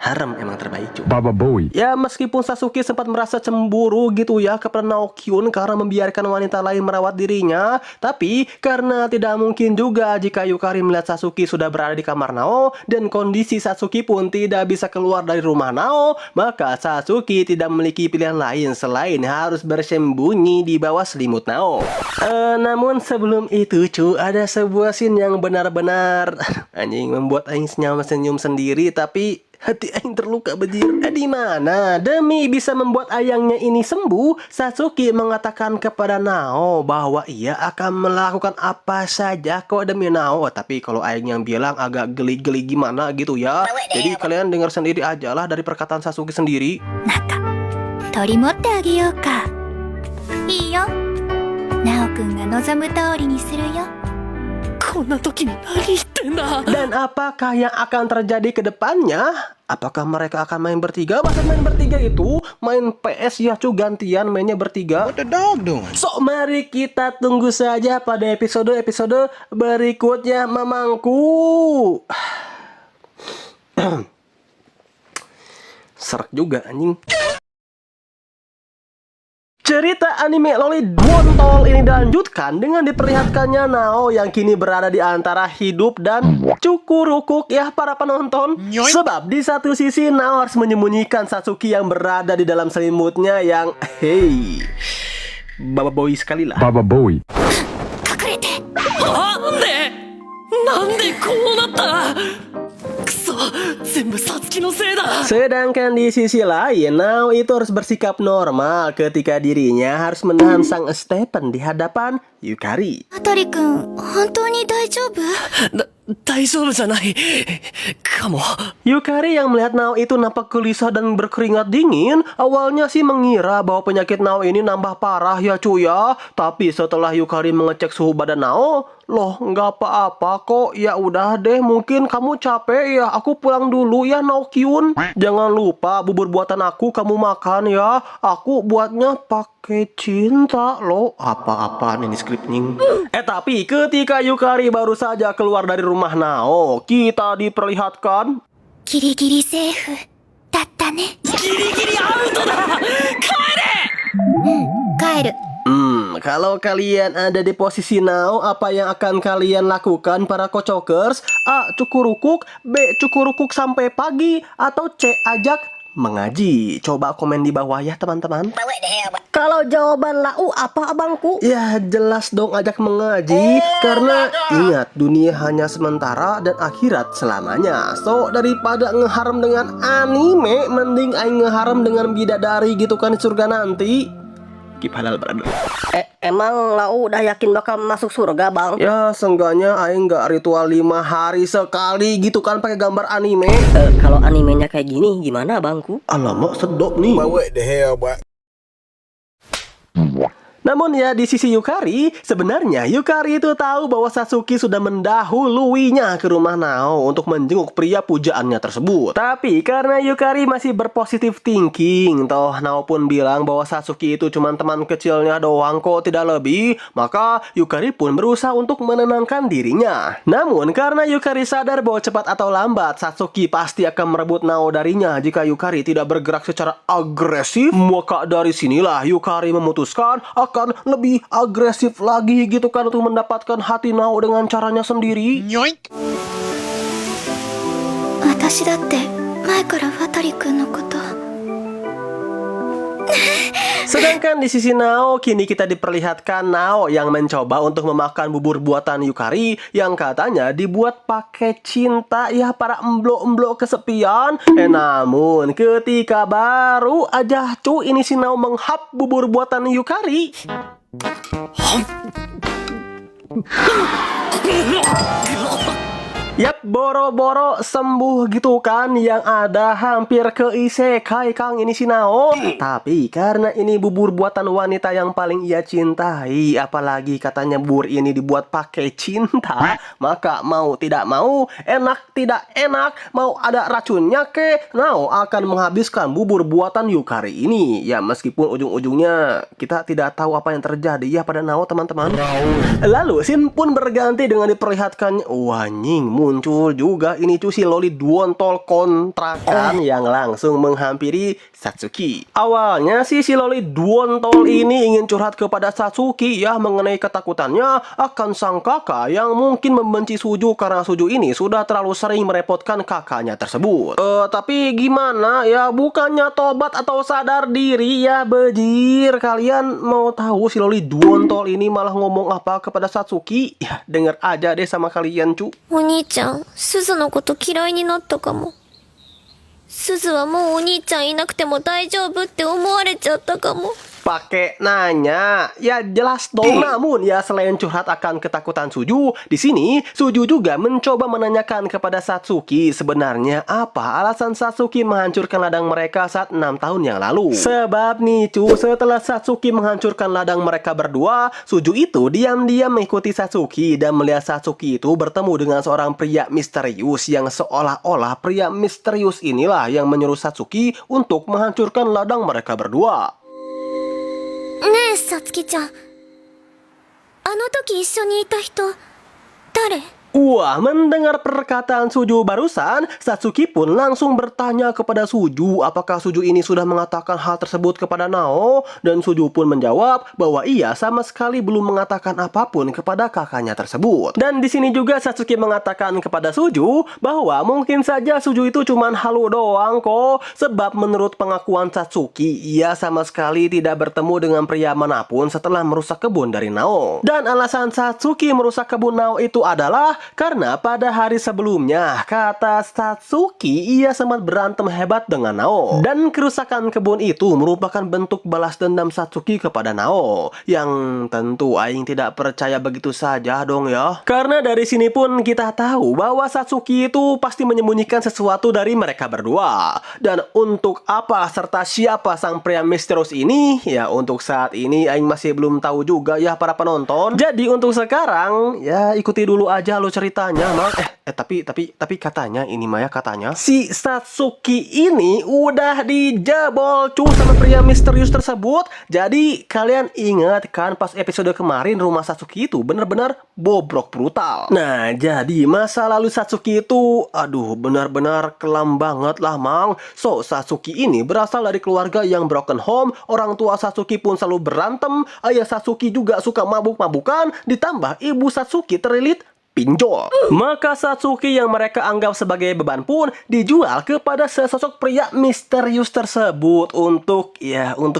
Harem emang terbaik cuy. Baba Boy. Ya meskipun Sasuke sempat merasa cemburu gitu ya kepada Naokyun karena membiarkan wanita lain merawat dirinya, tapi karena tidak mungkin juga jika Yukari melihat Sasuke sudah berada di kamar Nao dan kondisi Sasuke pun tidak bisa keluar dari rumah Nao, maka Sasuke tidak memiliki pilihan lain selain harus bersembunyi di bawah selimut Nao. Namun sebelum itu cuy, ada sebuah scene yang benar-benar anjing membuat aing senyum sendiri, tapi hati aing terluka bejir. Di mana demi bisa membuat ayangnya ini sembuh, Satsuki mengatakan kepada Nao bahwa ia akan melakukan apa saja kok demi Nao. Tapi kalau aing yang bilang agak geli-geli gimana gitu ya. Jadi kalian dengar sendiri aja lah dari perkataan Satsuki sendiri. なんか、取り持ってあげようか。いいよ。ナオくんが望む通りにするよ。 こんな時に何言ってんだ。 Dan apakah yang akan terjadi ke depannya? Apakah mereka akan main bertiga? Masa main bertiga itu main PS ya cu, gantian mainnya bertiga. What the dog doing? So mari kita tunggu saja pada episode berikutnya mamangku. Serak juga anjing. Cerita anime Loli Dwontol ini dilanjutkan dengan diperlihatkannya Nao yang kini berada di antara hidup dan cukurukuk ya para penonton. Sebab di satu sisi Nao harus menyembunyikan Satsuki yang berada di dalam selimutnya yang Baba Boy sekali lah. Baba Boy. 隠れて。なんでこうなった。くそ、全部サツキのせいだ。 Sedangkan di sisi lain, Nao itu harus bersikap normal ketika dirinya harus menahan sang Stephen di hadapan Yukari. あたりくん、本当に大丈夫？大丈夫じゃないかも。 Yukari yang melihat Nao itu nampak gelisah dan berkeringat dingin, awalnya sih mengira bahwa penyakit Nao ini nambah parah ya cuy ya. Tapi setelah Yukari mengecek suhu badan Nao, loh nggak apa-apa kok. Ya udah deh, mungkin kamu capek ya. Aku pulang dulu ya Naokyun. Jangan lupa bubur buatan aku kamu makan ya. Aku buatnya pakai cinta loh. Apa-apaan ini skripnya? Tapi ketika Yukari baru saja keluar dari rumah Nao, kita diperlihatkan ギリギリセーフだったね。ギリギリアウトだ。帰る。 kalau kalian ada di posisi Nao, apa yang akan kalian lakukan para kocokers? A. Cukurukuk, B. Cukurukuk sampai pagi, atau C. Ajak mengaji. Coba komen di bawah ya teman-teman. Kalau jawaban lau apa abangku? Ya jelas dong ajak mengaji. Karena ingat, dunia hanya sementara dan akhirat selamanya. So daripada ngeharem dengan anime, mending aing ngeharem dengan bidadari gitu kan di surga nanti. Keep halal brother. Emang lau udah yakin bakal masuk surga bang? Ya seenggaknya aing nggak ritual 5 hari sekali gitu kan pakai gambar anime. Kalau animenya kayak gini gimana bangku? Alamak sedok nih. What the hell, boy? Namun ya di sisi Yukari, sebenarnya Yukari itu tahu bahwa Satsuki sudah mendahuluinya ke rumah Nao untuk menjenguk pria pujaannya tersebut. Tapi karena Yukari masih berpositif thinking, toh Nao pun bilang bahwa Satsuki itu cuma teman kecilnya doang kok tidak lebih, maka Yukari pun berusaha untuk menenangkan dirinya. Namun karena Yukari sadar bahwa cepat atau lambat Satsuki pasti akan merebut Nao darinya jika Yukari tidak bergerak secara agresif, maka dari sinilah Yukari memutuskan akan lebih agresif lagi gitu kan untuk mendapatkan hati Nao dengan caranya sendiri. 私だって前から渡君のこと Sedangkan di sisi Nao, kini kita diperlihatkan Nao yang mencoba untuk memakan bubur buatan Yukari yang katanya dibuat pakai cinta ya para emblo-emblo kesepian. Namun ketika baru aja ini si Nao menghap bubur buatan Yukari, yap, boro-boro sembuh gitu kan, yang ada hampir ke isekai Kang ini si Nao. Tapi karena ini bubur buatan wanita yang paling ia cintai, apalagi katanya bubur ini dibuat pakai cinta, maka mau tidak mau, enak tidak enak, mau ada racunnya ke, Nao akan menghabiskan bubur buatan Yukari ini. Ya meskipun ujung-ujungnya kita tidak tahu apa yang terjadi ya pada Nao teman-teman. Lalu scene pun berganti dengan diperlihatkan wanying muncul juga ini tuh si loli duontol kontrakan yang langsung menghampiri Satsuki. Awalnya si loli duontol ini ingin curhat kepada Satsuki ya mengenai ketakutannya akan sang kakak yang mungkin membenci Suju karena Suju ini sudah terlalu sering merepotkan kakaknya tersebut. Tapi gimana ya, bukannya tobat atau sadar diri ya bejir. Kalian mau tahu si loli duontol ini malah ngomong apa kepada Satsuki? Ya denger aja deh sama kalian cu. お兄ちゃん、すずのこと嫌いになったかも。すずはもうお兄ちゃんいなくても大丈夫って思われちゃったかも。 Pakai nanya, ya jelas dong. Namun ya selain curhat akan ketakutan Suju, di sini Suju juga mencoba menanyakan kepada Satsuki sebenarnya apa alasan Satsuki menghancurkan ladang mereka saat 6 tahun yang lalu. Sebab nih cu, setelah Satsuki menghancurkan ladang mereka berdua, Suju itu diam-diam mengikuti Satsuki dan melihat Satsuki itu bertemu dengan seorang pria misterius yang seolah-olah pria misterius inilah yang menyuruh Satsuki untuk menghancurkan ladang mereka berdua. ねえ、さつきちゃん。あの時一緒にいた人、誰？ Wah, mendengar perkataan Suju barusan, Satsuki pun langsung bertanya kepada Suju apakah Suju ini sudah mengatakan hal tersebut kepada Nao, dan Suju pun menjawab bahwa ia sama sekali belum mengatakan apapun kepada kakaknya tersebut. Dan di sini juga Satsuki mengatakan kepada Suju bahwa mungkin saja Suju itu cuman halu doang kok, sebab menurut pengakuan Satsuki, ia sama sekali tidak bertemu dengan pria manapun setelah merusak kebun dari Nao. Dan alasan Satsuki merusak kebun Nao itu adalah karena pada hari sebelumnya, kata Satsuki, ia sempat berantem hebat dengan Nao. Dan kerusakan kebun itu merupakan bentuk balas dendam Satsuki kepada Nao. Yang tentu Aing tidak percaya begitu saja dong ya. Karena dari sini pun kita tahu bahwa Satsuki itu pasti menyembunyikan sesuatu dari mereka berdua. Dan untuk apa serta siapa sang pria misterius ini? Ya untuk saat ini Aing masih belum tahu juga ya para penonton. Jadi untuk sekarang, ya ikuti dulu aja lo ceritanya, Mang. Tapi katanya ini Maya katanya si Satsuki ini udah dijebol cu sama pria misterius tersebut. Jadi kalian ingat kan pas episode kemarin rumah Satsuki itu bener-bener bobrok brutal. Nah, jadi masa lalu Satsuki itu aduh benar-benar kelam banget lah, Mang. So, Satsuki ini berasal dari keluarga yang broken home. Orang tua Satsuki pun selalu berantem. Ayah Satsuki juga suka mabuk-mabukan. Ditambah ibu Satsuki terlilit pinjol. Maka Satsuki yang mereka anggap sebagai beban pun dijual kepada sesosok pria misterius tersebut untuk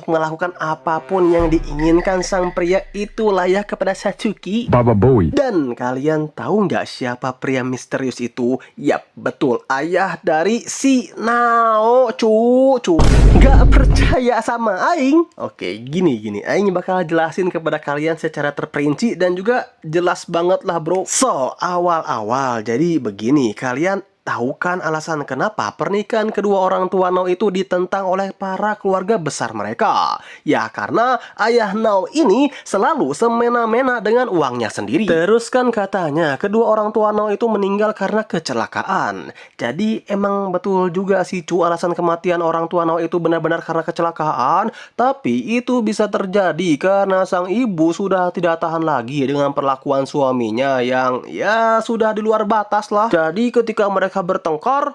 melakukan apapun yang diinginkan sang pria itulah ya kepada Satsuki. Baba Bowie. Dan kalian tahu nggak siapa pria misterius itu? Yap, betul, ayah dari si Nao cu. Nggak percaya sama Aing? Oke, gini Aing bakal jelasin kepada kalian secara terperinci dan juga jelas banget lah bro. So, awal-awal jadi begini, kalian tahu kan alasan kenapa pernikahan kedua orang tua Nao itu ditentang oleh para keluarga besar mereka? Ya karena ayah Nao ini selalu semena-mena dengan uangnya sendiri. Terus kan katanya kedua orang tua Nao itu meninggal karena kecelakaan. Jadi emang betul juga sih cu, alasan kematian orang tua Nao itu benar-benar karena kecelakaan. Tapi itu bisa terjadi karena sang ibu sudah tidak tahan lagi dengan perlakuan suaminya yang ya sudah di luar batas lah. Jadi ketika mereka bertengkar,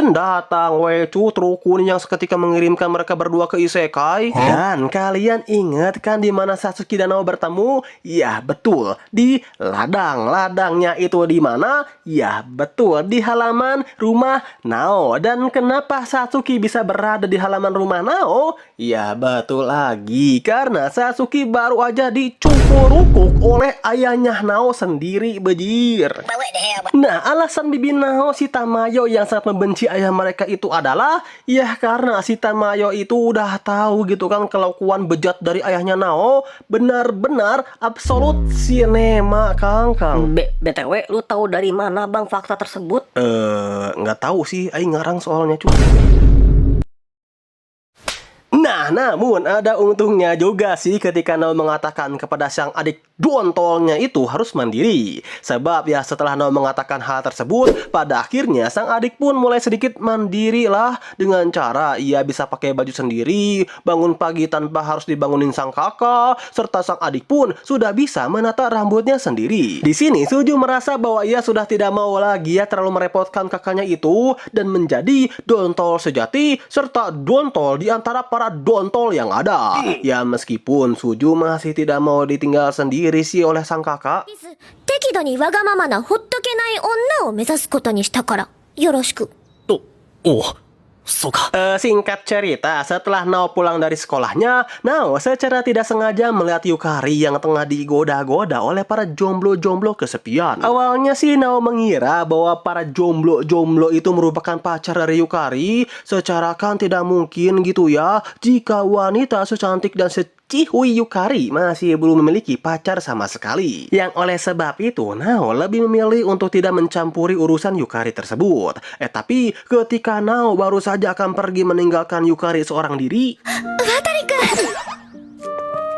datang cutru kuning yang seketika mengirimkan mereka berdua ke isekai. Dan kalian ingat kan di mana Satsuki dan Nao bertemu? Ya betul, di ladang. Ladangnya itu di mana? Ya betul, di halaman rumah Nao. Dan kenapa Satsuki bisa berada di halaman rumah Nao? Ya betul lagi, karena Satsuki baru aja dicukur-rukuk oleh ayahnya Nao sendiri, bejir. Nah, alasan bibi Nao si Tamayo yang sangat membenci ayah mereka itu adalah ya karena si Tamayo itu udah tahu gitu kan kelakuan bejat dari ayahnya Nao benar-benar absolut sinema, Kang. BTW, lu tahu dari mana bang fakta tersebut? Nggak tahu sih, aing ngarang soalnya cuy. Nah, namun ada untungnya juga sih ketika Nao mengatakan kepada sang adik dontolnya itu harus mandiri. Sebab ya setelah Nao mengatakan hal tersebut, pada akhirnya sang adik pun mulai sedikit mandiri lah dengan cara ia bisa pakai baju sendiri, bangun pagi tanpa harus dibangunin sang kakak, serta sang adik pun sudah bisa menata rambutnya sendiri. Di sini Suju merasa bahwa ia sudah tidak mau lagi ya terlalu merepotkan kakaknya itu dan menjadi dontol sejati serta dontol di antara para dontol yang ada. Ya meskipun Suju masih tidak mau ditinggal sendiri sih oleh sang kakak. 適度にわがままなほっとけない女を目指すことにしたから、よろしく。おう、そうか。 Singkat cerita, setelah Nao pulang dari sekolahnya, Nao secara tidak sengaja melihat Yukari yang tengah digoda-goda oleh para jomblo-jomblo kesepian. Awalnya sih Nao mengira bahwa para jomblo-jomblo itu merupakan pacar dari Yukari. Secara kan tidak mungkin gitu ya, jika wanita secantik dan Chihui Yukari masih belum memiliki pacar sama sekali. Yang oleh sebab itu, Nao lebih memilih untuk tidak mencampuri urusan Yukari tersebut. Tapi ketika Nao baru saja akan pergi meninggalkan Yukari seorang diri,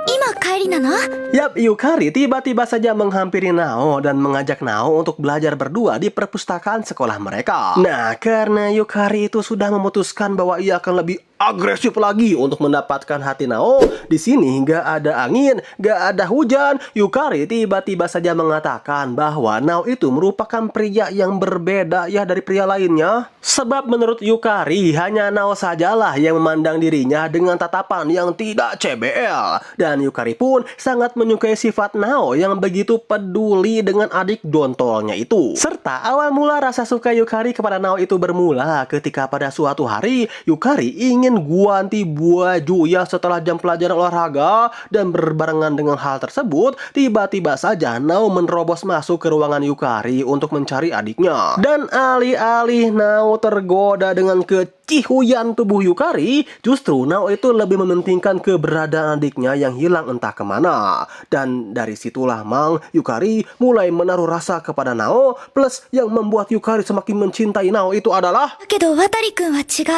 今帰りなの？ Yap, Yukari tiba-tiba saja menghampiri Nao dan mengajak Nao untuk belajar berdua di perpustakaan sekolah mereka. Nah, karena Yukari itu sudah memutuskan bahwa ia akan lebih agresif lagi untuk mendapatkan hati Nao, di sini nggak ada angin, nggak ada hujan, Yukari tiba-tiba saja mengatakan bahwa Nao itu merupakan pria yang berbeda ya dari pria lainnya. Sebab menurut Yukari, hanya Nao sajalah yang memandang dirinya dengan tatapan yang tidak CBL. Dan Yukari pun sangat menyukai sifat Nao yang begitu peduli dengan adik dontolnya itu. Serta awal mula rasa suka Yukari kepada Nao itu bermula ketika pada suatu hari Yukari ingin ganti baju ya setelah jam pelajaran olahraga, dan berbarengan dengan hal tersebut tiba-tiba saja Nao menerobos masuk ke ruangan Yukari untuk mencari adiknya. Dan alih-alih Nao tergoda dengan kecihuyan tubuh Yukari, justru Nao itu lebih mementingkan keberadaan adiknya yang hilang entah kemana. Dan dari situlah Mang Yukari mulai menaruh rasa kepada Nao. Plus yang membuat Yukari semakin mencintai Nao itu adalah だけど渡くんは違う。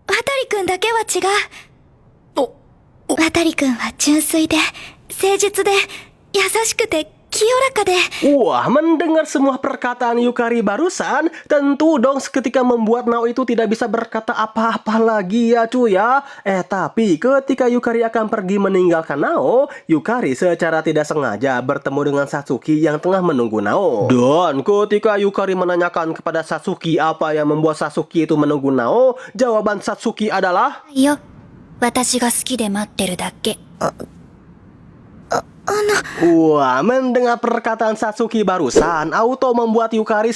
渡くんだけは違う。渡くんは純粋で誠実で優しくて清らかで。 Wah, mendengar semua perkataan Yukari barusan, tentu dong seketika membuat Nao itu tidak bisa berkata apa-apa lagi ya cuy ya. Tapi ketika Yukari akan pergi meninggalkan Nao, Yukari secara tidak sengaja bertemu dengan Satsuki yang tengah menunggu Nao. Dan ketika Yukari menanyakan kepada Satsuki apa yang membuat Satsuki itu menunggu Nao, jawaban Satsuki adalah, いや、私が好きで待ってるだけ。 wah, mendengar perkataan Satsuki barusan, auto membuat Yukari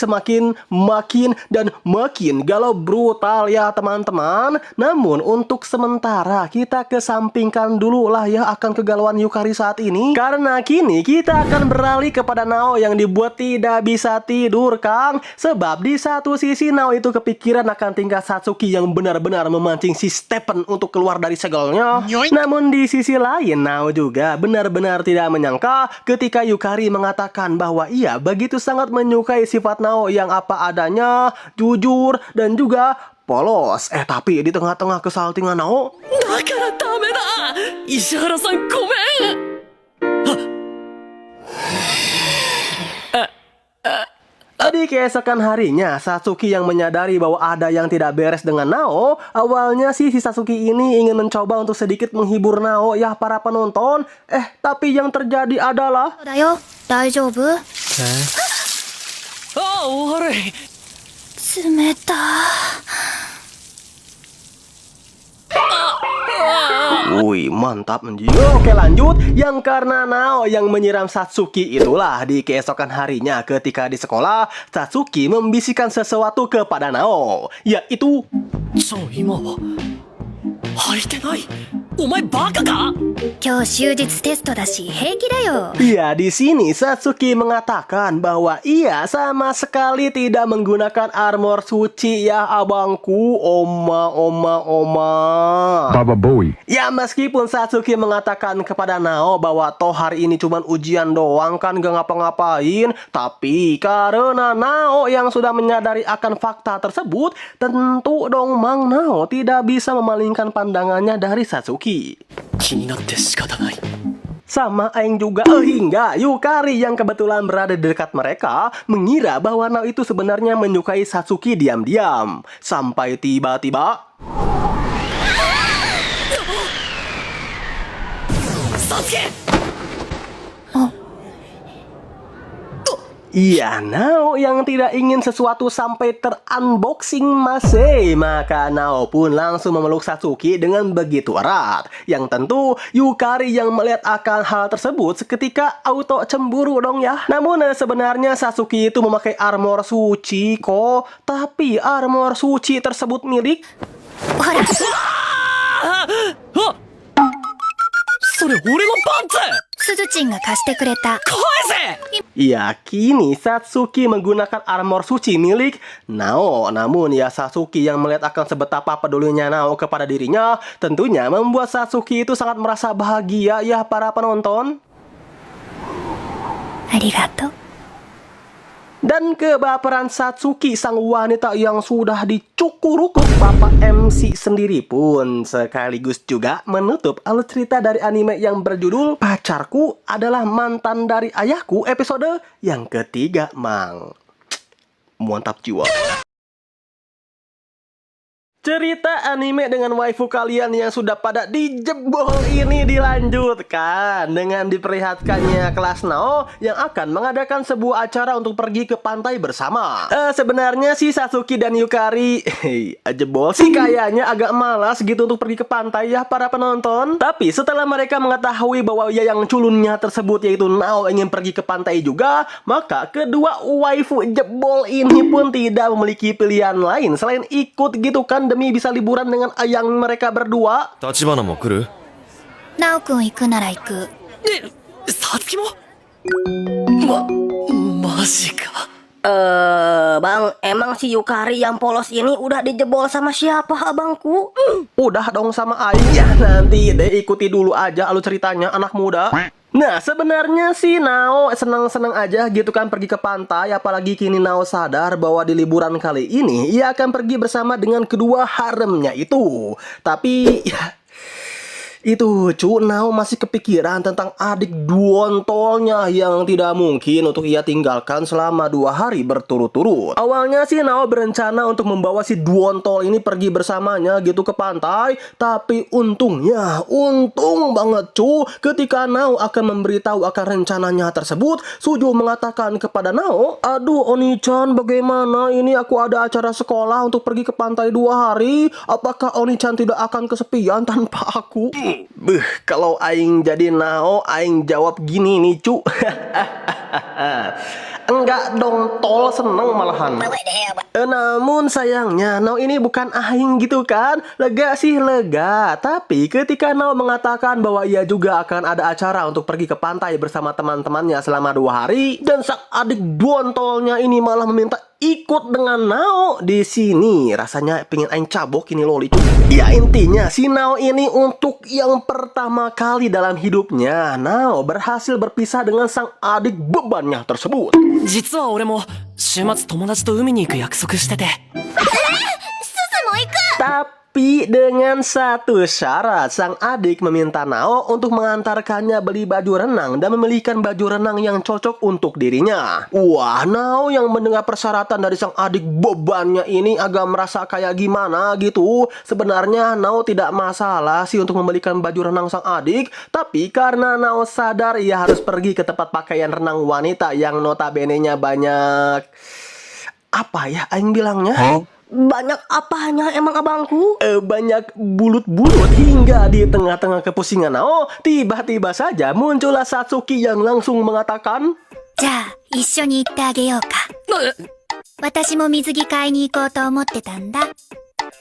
makin galau brutal ya teman-teman. Namun untuk sementara kita kesampingkan dulu lah ya akan kegalauan Yukari saat ini, karena kini kita akan beralih kepada Nao yang dibuat tidak bisa tidur, Kang. Sebab di satu sisi Nao itu kepikiran akan tingkah Satsuki yang benar-benar memancing si Stephen untuk keluar dari segelnya. Namun di sisi lain Nao juga benar-benar tidak menyangka ketika Yukari mengatakan bahwa ia begitu sangat menyukai sifat Nao yang apa adanya, jujur, dan juga polos. Tapi di tengah-tengah kesaltingan Nao, だからダメだ。石原さんごめん。di keesokan harinya, Satsuki yang menyadari bahwa ada yang tidak beres dengan Nao. Awalnya sih si Satsuki ini ingin mencoba untuk sedikit menghibur Nao ya para penonton. Tapi yang terjadi adalah だよ、大丈夫？ああ、悪い。す冷た。 Wih, mantap anjing. Oke, lanjut. Yang karena Nao yang menyiram Satsuki itulah di keesokan harinya ketika di sekolah, Satsuki membisikkan sesuatu kepada Nao, yaitu 今は履いてない。お前バカか。今日終日テストだし平気だよ。 Ya, di sini Satsuki mengatakan bahwa ia sama sekali tidak menggunakan armor suci ya abangku, oma. Baba Bowie. Ya, meskipun Satsuki mengatakan kepada Nao bahwa toh hari ini cuman ujian doang kan gak ngapa-ngapain, tapi karena Nao yang sudah menyadari akan fakta tersebut, tentu dong Mang Nao tidak bisa memalingkan pandangannya dari Satsuki. 気になって仕方ない。 Sama Aing juga hingga Yukari yang kebetulan berada di dekat mereka mengira bahwa Nao itu sebenarnya menyukai Satsuki diam-diam. Sampai tiba-tiba サスケ。 iya, Nao yang tidak ingin sesuatu sampai terunboxing masih. Maka Nao pun langsung memeluk Satsuki dengan begitu erat. Yang tentu Yukari yang melihat akan hal tersebut seketika auto cemburu dong ya. Namun sebenarnya Satsuki itu memakai armor suci kok. Tapi armor suci tersebut milik ほら、あ、それ俺のパンツ。すずちんが貸してくれた。 返せ。 Ya, kini Satsuki menggunakan armor suci milik Nao. Namun ya Satsuki yang melihat akan sebetapa pedulinya Nao kepada dirinya, tentunya membuat Satsuki itu sangat merasa bahagia ya para penonton. ありがとう。 Dan kebaperan Satsuki sang wanita yang sudah dicukurukuk Bapak MC sendiri pun sekaligus juga menutup alur cerita dari anime yang berjudul Pacarku Adalah Mantan Dari Ayahku episode yang ketiga, Mang. Mantap jiwa. Cerita anime dengan waifu kalian yang sudah pada dijebol ini dilanjutkan dengan diperlihatkannya kelas Nao yang akan mengadakan sebuah acara untuk pergi ke pantai bersama. Sebenarnya si Satsuki dan Yukari jebol sih kayaknya agak malas gitu untuk pergi ke pantai ya para penonton. Tapi setelah mereka mengetahui bahwa ya yang culunnya tersebut yaitu Nao ingin pergi ke pantai juga, maka kedua waifu jebol ini pun tidak memiliki pilihan lain selain ikut gitu kan demi bisa liburan dengan ayang mereka berdua. 立花も来る？なおくん行くなら行く。え、サツキも？マジか。 Bang, emang si Yukari yang polos ini udah dijebol sama siapa abangku? Udah dong sama Aing ya, nanti deh ikuti dulu aja alur ceritanya anak muda. Nah, sebenarnya sih Nao senang-senang aja gitu kan pergi ke pantai. Apalagi kini Nao sadar bahwa di liburan kali ini ia akan pergi bersama dengan kedua haremnya itu. Tapi ya, itu cu, Nao masih kepikiran tentang adik duontolnya yang tidak mungkin untuk ia tinggalkan selama 2 hari berturut-turut. Awalnya sih Nao berencana untuk membawa si duontol ini pergi bersamanya gitu ke pantai. Tapi untung banget cu, ketika Nao akan memberitahu akan rencananya tersebut, Suju mengatakan kepada Nao, "Aduh Oni-chan, bagaimana ini aku ada acara sekolah untuk pergi ke pantai 2 hari. Apakah Oni-chan tidak akan kesepian tanpa aku?" Kalau Aing jadi Nao, Aing jawab gini nih cu. Enggak dong, tol, seneng malahan. Namun sayangnya Nao ini bukan Aing gitu kan. Lega sih lega. Tapi ketika Nao mengatakan bahwa ia juga akan ada acara untuk pergi ke pantai bersama teman-temannya selama 2 hari, dan sang adik duontolnya ini malah meminta ikut dengan Nao, di sini rasanya pengen Aing cabok ini loli cu. Ya intinya si Nao ini untuk yang pertama kali dalam hidupnya Nao berhasil berpisah dengan sang adik bebannya tersebut. 実は俺も週末友達と海に行く約束してて。Tapi dengan satu syarat, sang adik meminta Nao untuk mengantarkannya beli baju renang dan memilihkan baju renang yang cocok untuk dirinya. Wah, Nao yang mendengar persyaratan dari sang adik bebannya ini agak merasa kayak gimana gitu. Sebenarnya Nao tidak masalah sih untuk membelikan baju renang sang adik, tapi karena Nao sadar ia harus pergi ke tempat pakaian renang wanita yang notabene-nya banyak apa ya aing bilangnya? Banyak apanya emang abangku? Banyak bulut-bulut hingga di tengah-tengah kepusingan Nao, tiba-tiba saja muncullah Satsuki yang langsung mengatakan, じゃあ、一緒に行ってあげようか。私も水着買いに行こうと思ってたんだ。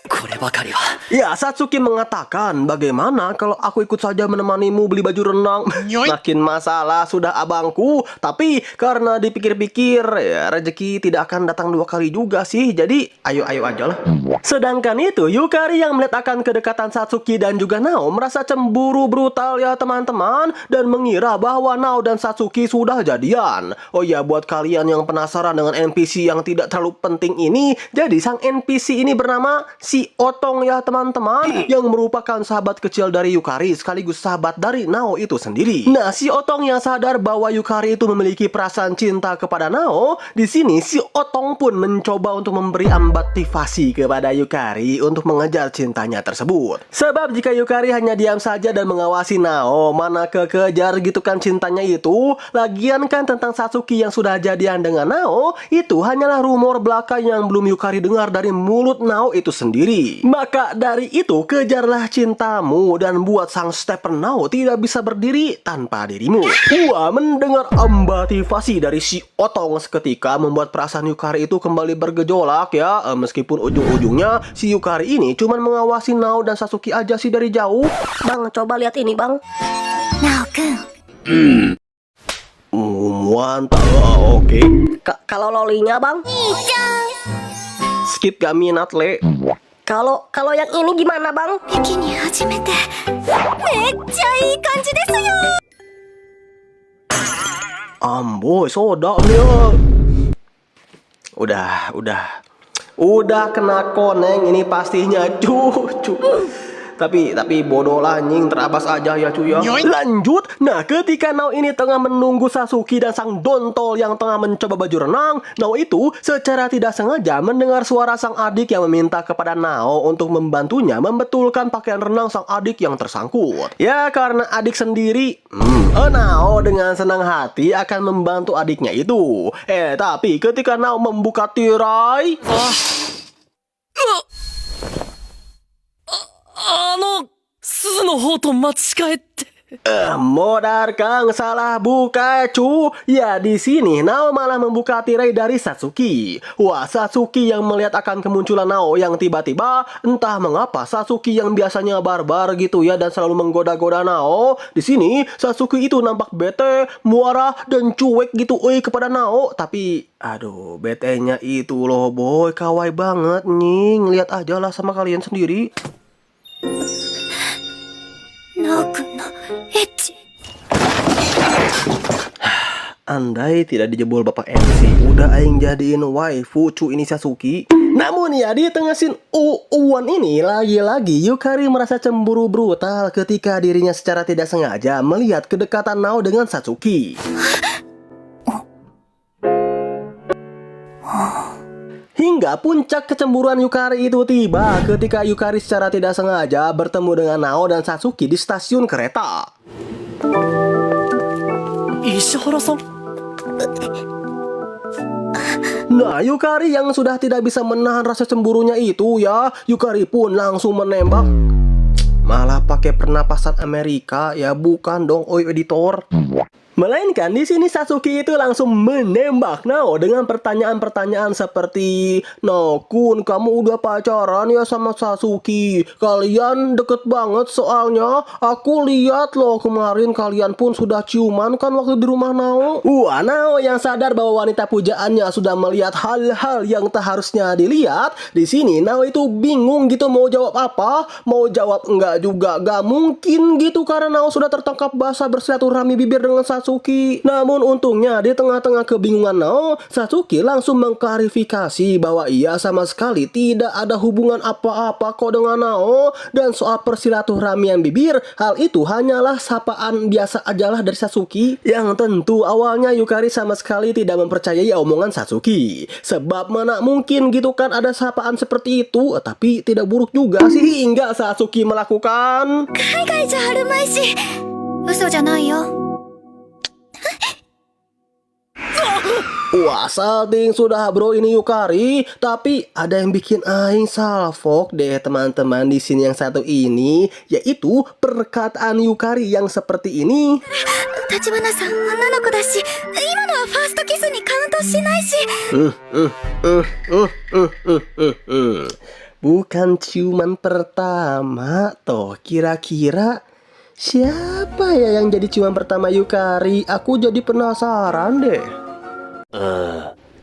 こればかりは。 ya Satsuki mengatakan, bagaimana kalau aku ikut saja menemanimu beli baju renang? Makin masalah sudah abangku, tapi karena dipikir-pikir ya, rezeki tidak akan datang 2 kali juga sih, jadi ayo-ayo aja lah. Sedangkan itu Yukari yang melihat akan kedekatan Satsuki dan juga Nao merasa cemburu brutal ya teman-teman, dan mengira bahwa Nao dan Satsuki sudah jadian. Oh ya, buat kalian yang penasaran dengan NPC yang tidak terlalu penting ini, jadi sang NPC ini bernama si Otong ya teman-teman, yang merupakan sahabat kecil dari Yukari sekaligus sahabat dari Nao itu sendiri. Nah, si Otong yang sadar bahwa Yukari itu memiliki perasaan cinta kepada Nao, di sini si Otong pun mencoba untuk memberi motivasi kepada Yukari untuk mengejar cintanya tersebut. Sebab jika Yukari hanya diam saja dan mengawasi Nao, mana kekejar gitu kan cintanya itu. Lagian kan tentang Satsuki yang sudah jadian dengan Nao, itu hanyalah rumor belaka yang belum Yukari dengar dari mulut Nao itu sendiri. Maka dari itu kejarlah cintamu dan buat sang stepper Nao tidak bisa berdiri tanpa dirimu. Wah, mendengar motivasi dari si Otong seketika membuat perasaan Yukari itu kembali bergejolak ya. Meskipun ujung-ujungnya si Yukari ini cuman mengawasi Nao dan Satsuki aja sih dari jauh. Bang, coba lihat ini bang. ナオくん。 Mantap, oke. Kalau lolinya bang? Skip gak minat le. Kalau yang ini gimana bang? 駅に初めて。めっちゃいい感じですよ。 Amboy, sodaknya. Udah kena koneng ini pastinya cucu. Tapi bodoh lah anjing, terabas aja ya cuy ya. Lanjut. Nah, ketika Nao ini tengah menunggu Satsuki dan sang dontol yang tengah mencoba baju renang, Nao itu secara tidak sengaja mendengar suara sang adik yang meminta kepada Nao untuk membantunya membetulkan pakaian renang sang adik yang tersangkut. Ya karena adik sendiri, Nao dengan senang hati akan membantu adiknya itu. Tapi ketika Nao membuka tirai, 鈴の方と間違えて。 modar Kang, salah buka cu. Ya di sini Nao malah membuka tirai dari Satsuki. Wah, Satsuki yang melihat akan kemunculan Nao yang tiba-tiba, entah mengapa Satsuki yang biasanya barbar gitu ya dan selalu menggoda-goda Nao, di sini Satsuki itu nampak bete, muara dan cuek gitu kepada Nao. Tapi aduh, bete-nya itu loh boy, kawaii banget nying. Lihat aja lah sama kalian sendiri. ナオくんのエッチ。 Andai tidak dijebol Bapak MC, udah aing jadiin waifu cu ini Satsuki. Namun ya di tengah scene uwan ini lagi-lagi Yukari merasa cemburu brutal ketika dirinya secara tidak sengaja melihat kedekatan Nao dengan Satsuki. Hingga puncak kecemburuan Yukari itu tiba ketika Yukari secara tidak sengaja bertemu dengan Nao dan Satsuki di stasiun kereta. 石原さん。 Nah, Yukari yang sudah tidak bisa menahan rasa cemburunya itu ya, Yukari pun langsung menembak. Malah pakai pernapasan Amerika ya, bukan dong oi editor. Melainkan di sini Satsuki itu langsung menembak Nao dengan pertanyaan-pertanyaan seperti, "Nao kun, kamu udah pacaran ya sama Satsuki? Kalian deket banget soalnya. Aku lihat loh kemarin kalian pun sudah ciuman kan waktu di rumah Nao." Wah, Nao yang sadar bahwa wanita pujaannya sudah melihat hal-hal yang tak harusnya dilihat. Di sini Nao itu bingung gitu mau jawab apa. Mau jawab enggak juga gak mungkin gitu karena Nao sudah tertangkap basah bersilaturahmi bibir dengan Satsuki. Namun untungnya di tengah-tengah kebingungan Nao, Satsuki langsung mengklarifikasi bahwa ia sama sekali tidak ada hubungan apa-apa kok dengan Nao. Dan soal persilaturahmian bibir, hal itu hanyalah sapaan biasa ajalah dari Satsuki. Yang tentu awalnya Yukari sama sekali tidak mempercayai omongan Satsuki. Sebab mana mungkin gitu kan ada sapaan seperti itu. Tapi tidak buruk juga sih hingga Satsuki melakukan 海外じゃあるまいし。嘘じゃないよ。Wah, salting sudah bro ini Yukari, tapi ada yang bikin aing salfok deh teman-teman di sini yang satu ini, yaitu perkataan Yukari yang seperti ini. 立花さん女の子だし、今のはファーストキスにカウントしないし。 Bukan ciuman pertama, toh kira-kira siapa ya yang jadi ciuman pertama Yukari? Aku jadi penasaran deh.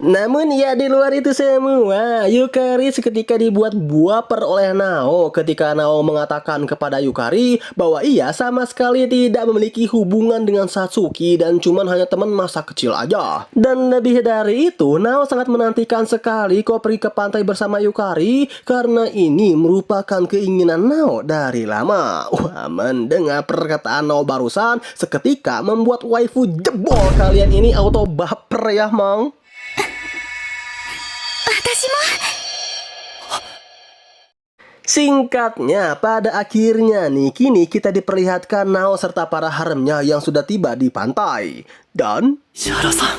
Namun ya di luar itu semua, Yukari seketika dibuat baper oleh Nao ketika Nao mengatakan kepada Yukari bahwa ia sama sekali tidak memiliki hubungan dengan Satsuki dan cuman hanya teman masa kecil aja. Dan lebih dari itu, Nao sangat menantikan sekali kau pergi ke pantai bersama Yukari karena ini merupakan keinginan Nao dari lama. Wah, mendengar perkataan Nao barusan seketika membuat waifu jebol kalian ini auto baper ya, Mang. 私も。 Singkatnya, pada akhirnya nih, kini kita diperlihatkan Nao serta para haremnya yang sudah tiba di pantai. Dan 石原さん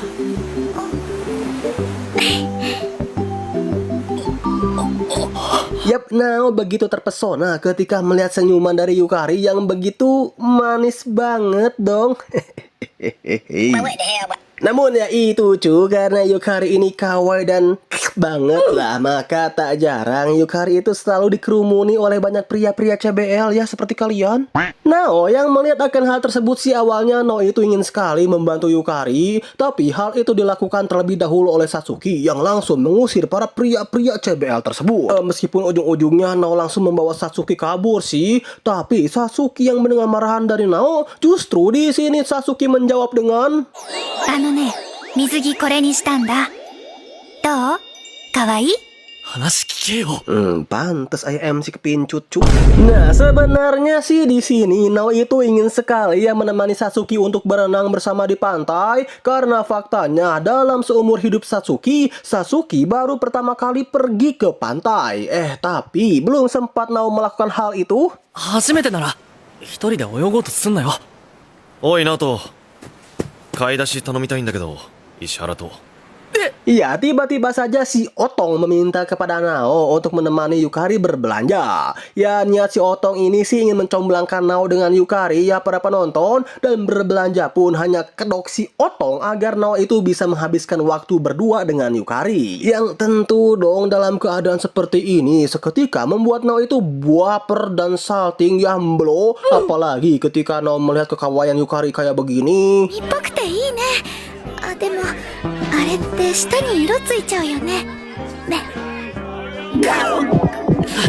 yap, Nao begitu terpesona ketika melihat senyuman dari Yukari yang begitu manis banget dong. Namun ya itu cu, karena Yukari ini kawaii dan banget lah, maka tak jarang Yukari itu selalu dikerumuni oleh banyak pria-pria CBL ya seperti kalian. Nao yang melihat akan hal tersebut sih awalnya Nao itu ingin sekali membantu Yukari, tapi hal itu dilakukan terlebih dahulu oleh Satsuki yang langsung mengusir para pria-pria CBL tersebut. Meskipun ujung-ujungnya Nao langsung membawa Satsuki kabur sih, tapi Satsuki yang mendengar marahan dari Nao, justru di sini Satsuki menjawab dengan あのね、水着これにしたんだ。どう？かわいい？ 話聞けよ pantes ayah MC kepincut cu. Nah, sebenarnya sih di sini Nao itu ingin sekali ya menemani Satsuki untuk berenang bersama di pantai karena faktanya dalam seumur hidup Satsuki baru pertama kali pergi ke pantai. Tapi belum sempat Nao melakukan hal itu. 初めてなら一人で泳ごうとすんなよおいナオト、買い出し頼みたいんだけど、石原と。 Ya, tiba-tiba saja si Otong meminta kepada Nao untuk menemani Yukari berbelanja. Ya, niat si Otong ini sih ingin mencomblangkan Nao dengan Yukari ya para penonton, dan berbelanja pun hanya kedok si Otong agar Nao itu bisa menghabiskan waktu berdua dengan Yukari. Yang tentu dong dalam keadaan seperti ini seketika membuat Nao itu baper dan salting ya bro. Apalagi ketika Nao melihat kekawaian Yukari kayak begini. っぽくていいね。あ、でもあれって舌に色ついちゃうよね。ね。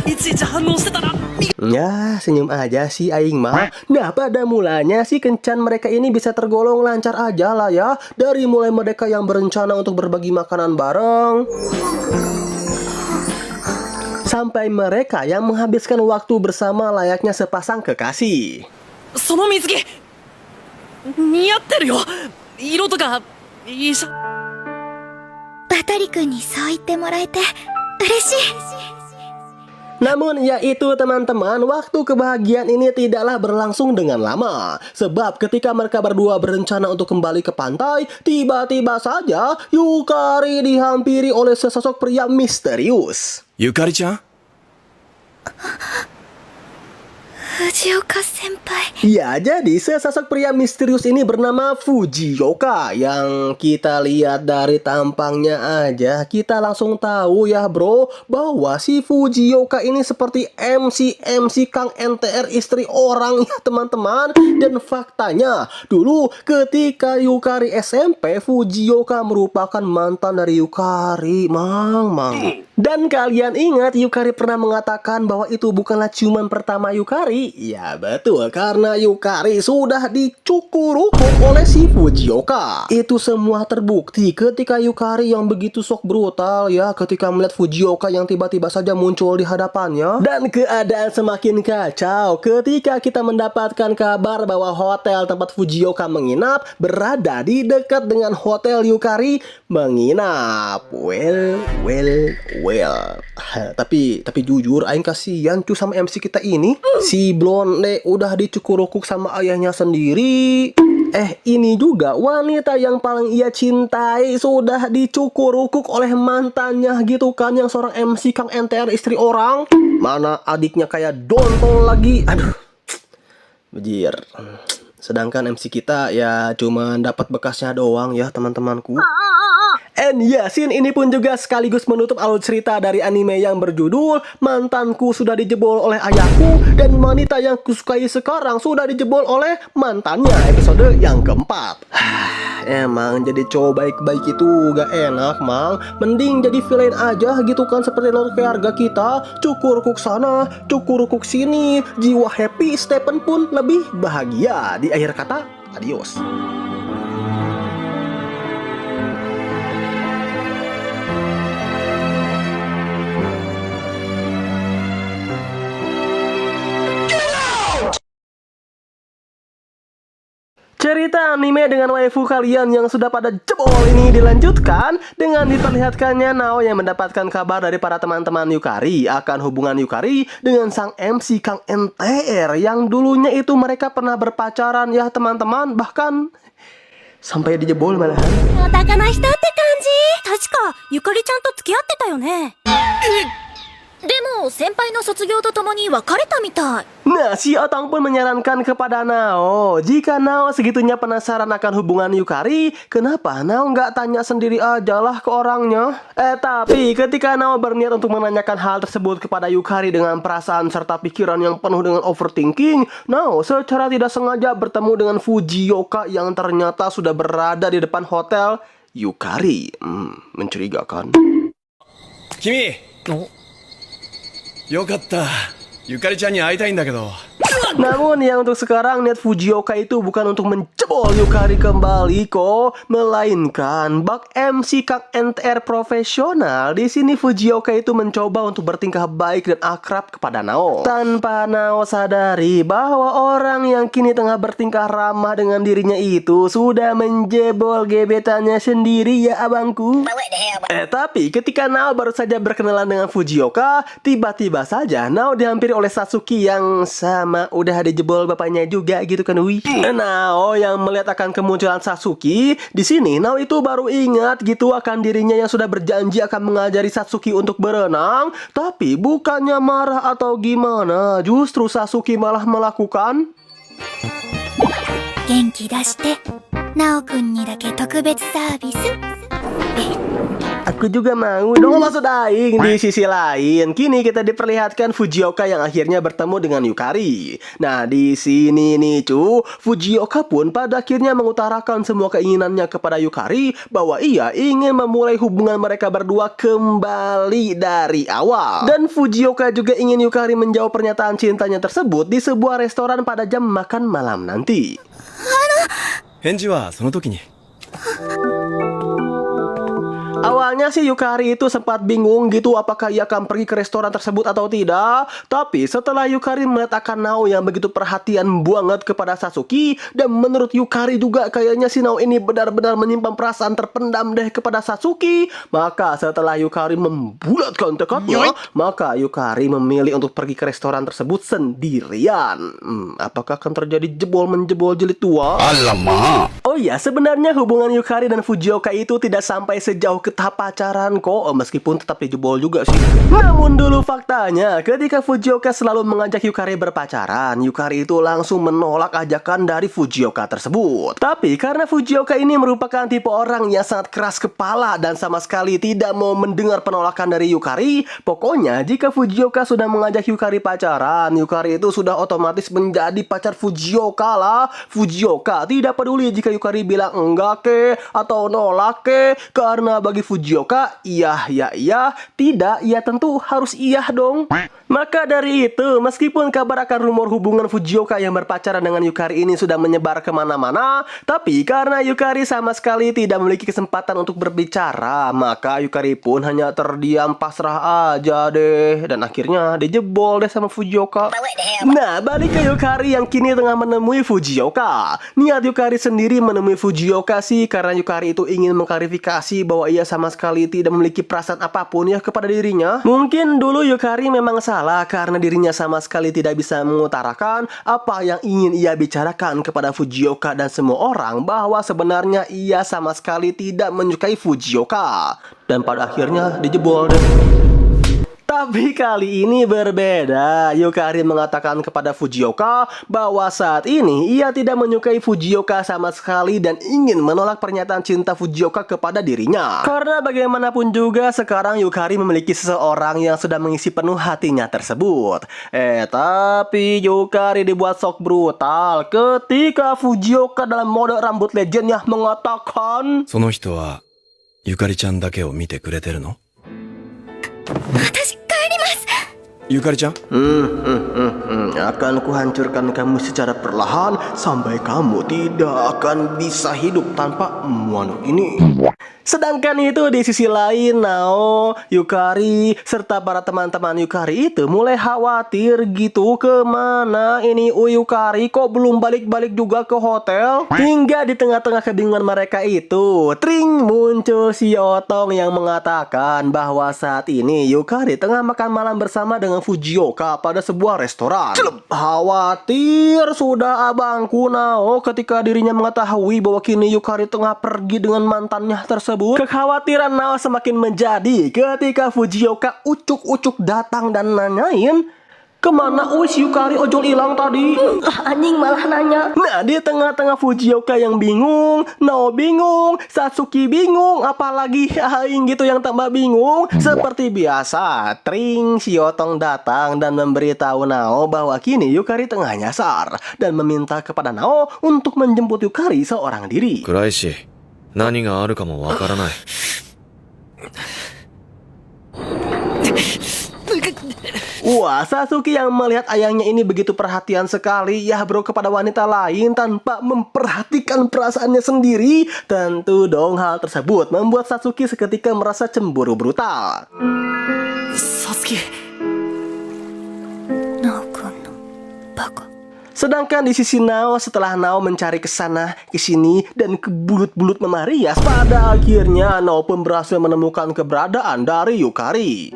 いちいち反応してたら Ya, senyum aja sih aing mah. Nah, pada mulanya sih kencan mereka ini bisa tergolong lancar aja lah ya. Dari mulai mereka yang berencana untuk berbagi makanan bareng, sampai mereka yang menghabiskan waktu bersama layaknya sepasang kekasih. その水着似合ってるよ色とかいいしゃ 渡くんにそう言ってもらえて嬉しい。 Namun ya itu teman-teman, waktu kebahagiaan ini tidaklah berlangsung dengan lama. Sebab ketika mereka berdua berencana untuk kembali ke pantai, tiba-tiba saja Yukari dihampiri oleh sesosok pria misterius. ゆかりちゃん 藤岡先輩。 Ya, jadi sesosok pria misterius ini bernama Fujioka. Yang kita lihat dari tampangnya aja, kita langsung tahu ya bro, bahwa si Fujioka ini seperti MC Kang NTR istri orang ya teman-teman. Dan faktanya, dulu ketika Yukari SMP, Fujioka merupakan mantan dari Yukari, Mang. Dan kalian ingat Yukari pernah mengatakan bahwa itu bukanlah ciuman pertama Yukari? Ya betul, karena Yukari sudah dicukur-ukur oleh si Fujioka. Itu semua terbukti ketika Yukari yang begitu sok brutal ya ketika melihat Fujioka yang tiba-tiba saja muncul di hadapannya. Dan keadaan semakin kacau ketika kita mendapatkan kabar bahwa hotel tempat Fujioka menginap berada di dekat dengan hotel Yukari menginap. Well. Tapi jujur aing kasihan cu sama MC kita ini. Si Blonde udah dicukur-ukuk sama ayahnya sendiri. Ini juga wanita yang paling ia cintai sudah dicukur-ukuk oleh mantannya gitu kan, yang seorang MC Kang NTR istri orang. Mana adiknya kayak dontol lagi. Aduh. Bejir. Sedangkan MC kita ya cuma dapat bekasnya doang ya teman-temanku. And ya, scene ini pun juga sekaligus menutup alur cerita dari anime yang berjudul Mantanku Sudah Dijebol Oleh Ayahku, dan wanita yang kusukai sekarang sudah dijebol oleh mantannya, episode yang keempat. Emang jadi cowok baik-baik itu gak enak, Mang. Mending jadi villain aja gitu kan, seperti Lord keluarga kita. Cukur-ukuk sana, cukur-ukuk sini. Jiwa happy, Stephen pun lebih bahagia. Di akhir kata, adios. Cerita anime dengan waifu kalian yang sudah pada jebol ini dilanjutkan dengan diperlihatkannya Nao yang mendapatkan kabar dari para teman-teman Yukari akan hubungan Yukari dengan sang MC Kang NTR yang dulunya itu mereka pernah berpacaran ya teman-teman, bahkan sampai dijebol malahan. お高な人って感じ。確かゆかりちゃんと付き合ってたよね。でも先輩の卒業とともに別れたみたい。 Nah, si Otong pun menyarankan kepada Nao, jika Nao segitunya penasaran akan hubungan Yukari, kenapa Nao nggak tanya sendiri aja lah ke orangnya? Tapi ketika Nao berniat untuk menanyakan hal tersebut kepada Yukari dengan perasaan serta pikiran yang penuh dengan overthinking, Nao secara tidak sengaja bertemu dengan Fujioka yang ternyata sudah berada di depan hotel Yukari. Mencurigakan. Kimi! よかった。ゆかりちゃんに会いたいんだけど。 Namun ya untuk sekarang niat Fujioka itu bukan untuk menjebol Yukari kembali kok, melainkan bak MC Kang NTR profesional. Di sini Fujioka itu mencoba untuk bertingkah baik dan akrab kepada Nao, tanpa Nao sadari bahwa orang yang kini tengah bertingkah ramah dengan dirinya itu sudah menjebol gebetannya sendiri ya abangku. Tapi ketika Nao baru saja berkenalan dengan Fujioka, tiba-tiba saja Nao dihampiri oleh Satsuki yang sama udah dijebol bapaknya juga gitu kan, wih. Nao yang melihat akan kemunculan Satsuki, di sini Nao itu baru ingat gitu akan dirinya yang sudah berjanji akan mengajari Satsuki untuk berenang. Tapi bukannya marah atau gimana, justru Satsuki malah melakukan 元気出して。なおくんにだけ特別サービス。 Aku juga mau dong, maksud aing. Di sisi lain, kini kita diperlihatkan Fujioka yang akhirnya bertemu dengan Yukari. Nah, di sini nih Fujioka pun pada akhirnya mengutarakan semua keinginannya kepada Yukari bahwa ia ingin memulai hubungan mereka berdua kembali dari awal. Dan Fujioka juga ingin Yukari menjawab pernyataan cintanya tersebut di sebuah restoran pada jam makan malam nanti. 返事はその時に。 Awalnya sih Yukari itu sempat bingung gitu apakah ia akan pergi ke restoran tersebut atau tidak. Tapi setelah Yukari melihat akan Nao yang begitu perhatian banget kepada Satsuki, dan menurut Yukari juga kayaknya si Nao ini benar-benar menyimpan perasaan terpendam deh kepada Satsuki. Maka setelah Yukari membulatkan tekadnya, maka Yukari memilih untuk pergi ke restoran tersebut sendirian. Apakah akan terjadi jebol-menjebol jilid 2? Alamak. Oh iya, sebenarnya hubungan Yukari dan Fujioka itu tidak sampai sejauh ke tahap pacaran kok, meskipun tetap dijebol juga sih. Namun dulu faktanya, ketika Fujioka selalu mengajak Yukari berpacaran, Yukari itu langsung menolak ajakan dari Fujioka tersebut. Tapi karena Fujioka ini merupakan tipe orang yang sangat keras kepala dan sama sekali tidak mau mendengar penolakan dari Yukari, pokoknya jika Fujioka sudah mengajak Yukari pacaran, Yukari itu sudah otomatis menjadi pacar Fujioka lah. Fujioka tidak peduli jika Yukari bilang enggak ke atau nolak ke, karena bagi Fujioka, iya, tidak, ya tentu harus iya dong. Maka dari itu, meskipun kabar akan rumor hubungan Fujioka yang berpacaran dengan Yukari ini sudah menyebar kemana-mana, tapi karena Yukari sama sekali tidak memiliki kesempatan untuk berbicara, maka Yukari pun hanya terdiam pasrah aja deh, dan akhirnya dijebol deh sama Fujioka. Nah, balik ke Yukari yang kini tengah menemui Fujioka. Niat Yukari sendiri menemui Fujioka sih karena Yukari itu ingin mengklarifikasi bahwa ia sama sekali tidak memiliki perasaan apapun ya kepada dirinya. Mungkin dulu Yukari memang salah karena dirinya sama sekali tidak bisa mengutarakan apa yang ingin ia bicarakan kepada Fujioka dan semua orang, bahwa sebenarnya ia sama sekali tidak menyukai Fujioka. Dan pada akhirnya dijebol deh. Tapi kali ini berbeda. Yukari mengatakan kepada Fujioka bahwa saat ini ia tidak menyukai Fujioka sama sekali dan ingin menolak pernyataan cinta Fujioka kepada dirinya. Karena bagaimanapun juga sekarang Yukari memiliki seseorang yang sudah mengisi penuh hatinya tersebut. Tapi Yukari dibuat shock brutal ketika Fujioka dalam mode rambut legendnya mengatakan, その人はゆかりちゃんだけを見てくれてるの？ 私帰ります。 ゆかりちゃん？ Akan kuhancurkan kamu secara perlahan sampai kamu tidak akan bisa hidup tanpa manuk ini. Sedangkan itu di sisi lain, Nao, Yukari, serta para teman-teman Yukari itu mulai khawatir gitu, kemana ini Yukari kok belum balik-balik juga ke hotel. Hingga di tengah-tengah kebingungan mereka itu, tring muncul si Otong yang mengatakan bahwa saat ini Yukari tengah makan malam bersama dengan Fujioka pada sebuah restoran. Khawatir sudah abangku Nao ketika dirinya mengetahui bahwa kini Yukari tengah pergi dengan mantannya tersebut. Kekhawatiran Nao semakin menjadi ketika Fujioka ucuk-ucuk datang dan nanyain, kemana Yukari ojol hilang tadi? Anjing malah nanya. Nah, di tengah-tengah Fujioka yang bingung, Nao bingung, Satsuki bingung, apalagi Aing gitu yang tambah bingung. Seperti biasa, tring si Otong datang dan memberitahu Nao bahwa kini Yukari tengah nyasar dan meminta kepada Nao untuk menjemput Yukari seorang diri. 暗いし、何があるかもわからない。 Wah, Satsuki yang melihat ayahnya ini begitu perhatian sekali ya bro kepada wanita lain tanpa memperhatikan perasaannya sendiri. Tentu dong hal tersebut membuat Satsuki seketika merasa cemburu brutal. Satsuki. ナオ君のバカ。 Sedangkan di sisi Nao, setelah Nao mencari ke sana, ke sini, dan ke bulut-bulut memarias, pada akhirnya Nao pun berhasil menemukan keberadaan dari Yukari.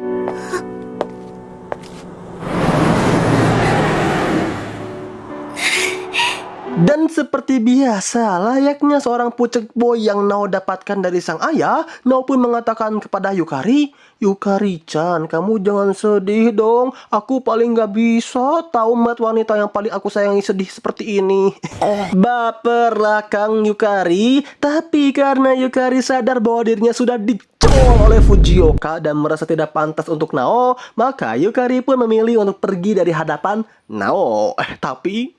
Dan seperti biasa, layaknya seorang pucuk boy yang Nao dapatkan dari sang ayah, Nao pun mengatakan kepada Yukari, Yukari-chan, kamu jangan sedih dong. Aku paling gak bisa tahu melihat wanita yang paling aku sayangi sedih seperti ini. Baperlah Kang Yukari. Tapi karena Yukari sadar bahwa dirinya sudah dicol oleh Fujioka dan merasa tidak pantas untuk Nao, maka Yukari pun memilih untuk pergi dari hadapan Nao. Tapi...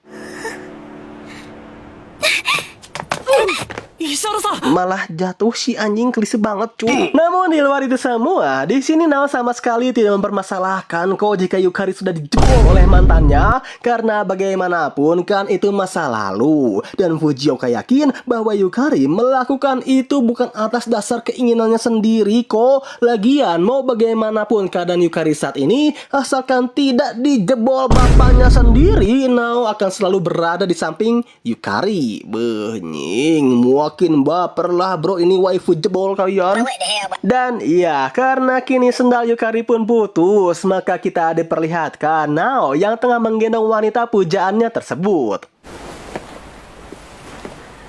malah jatuh si anjing, klise banget cuy. Namun di luar itu semua, di sini Nao sama sekali tidak mempermasalahkan kok jika Yukari sudah dijebol oleh mantannya, karena bagaimanapun kan itu masa lalu dan Fujioka yakin bahwa Yukari melakukan itu bukan atas dasar keinginannya sendiri kok. Lagian mau bagaimanapun keadaan Yukari saat ini, asalkan tidak dijebol bapaknya sendiri, Nao akan selalu berada di samping Yukari. Benying, makin baper lah bro ini waifu jebol kalian. Dan iya, karena kini sendal Yukari pun putus, maka kita diperlihatkan Nao yang tengah menggendong wanita pujaannya tersebut.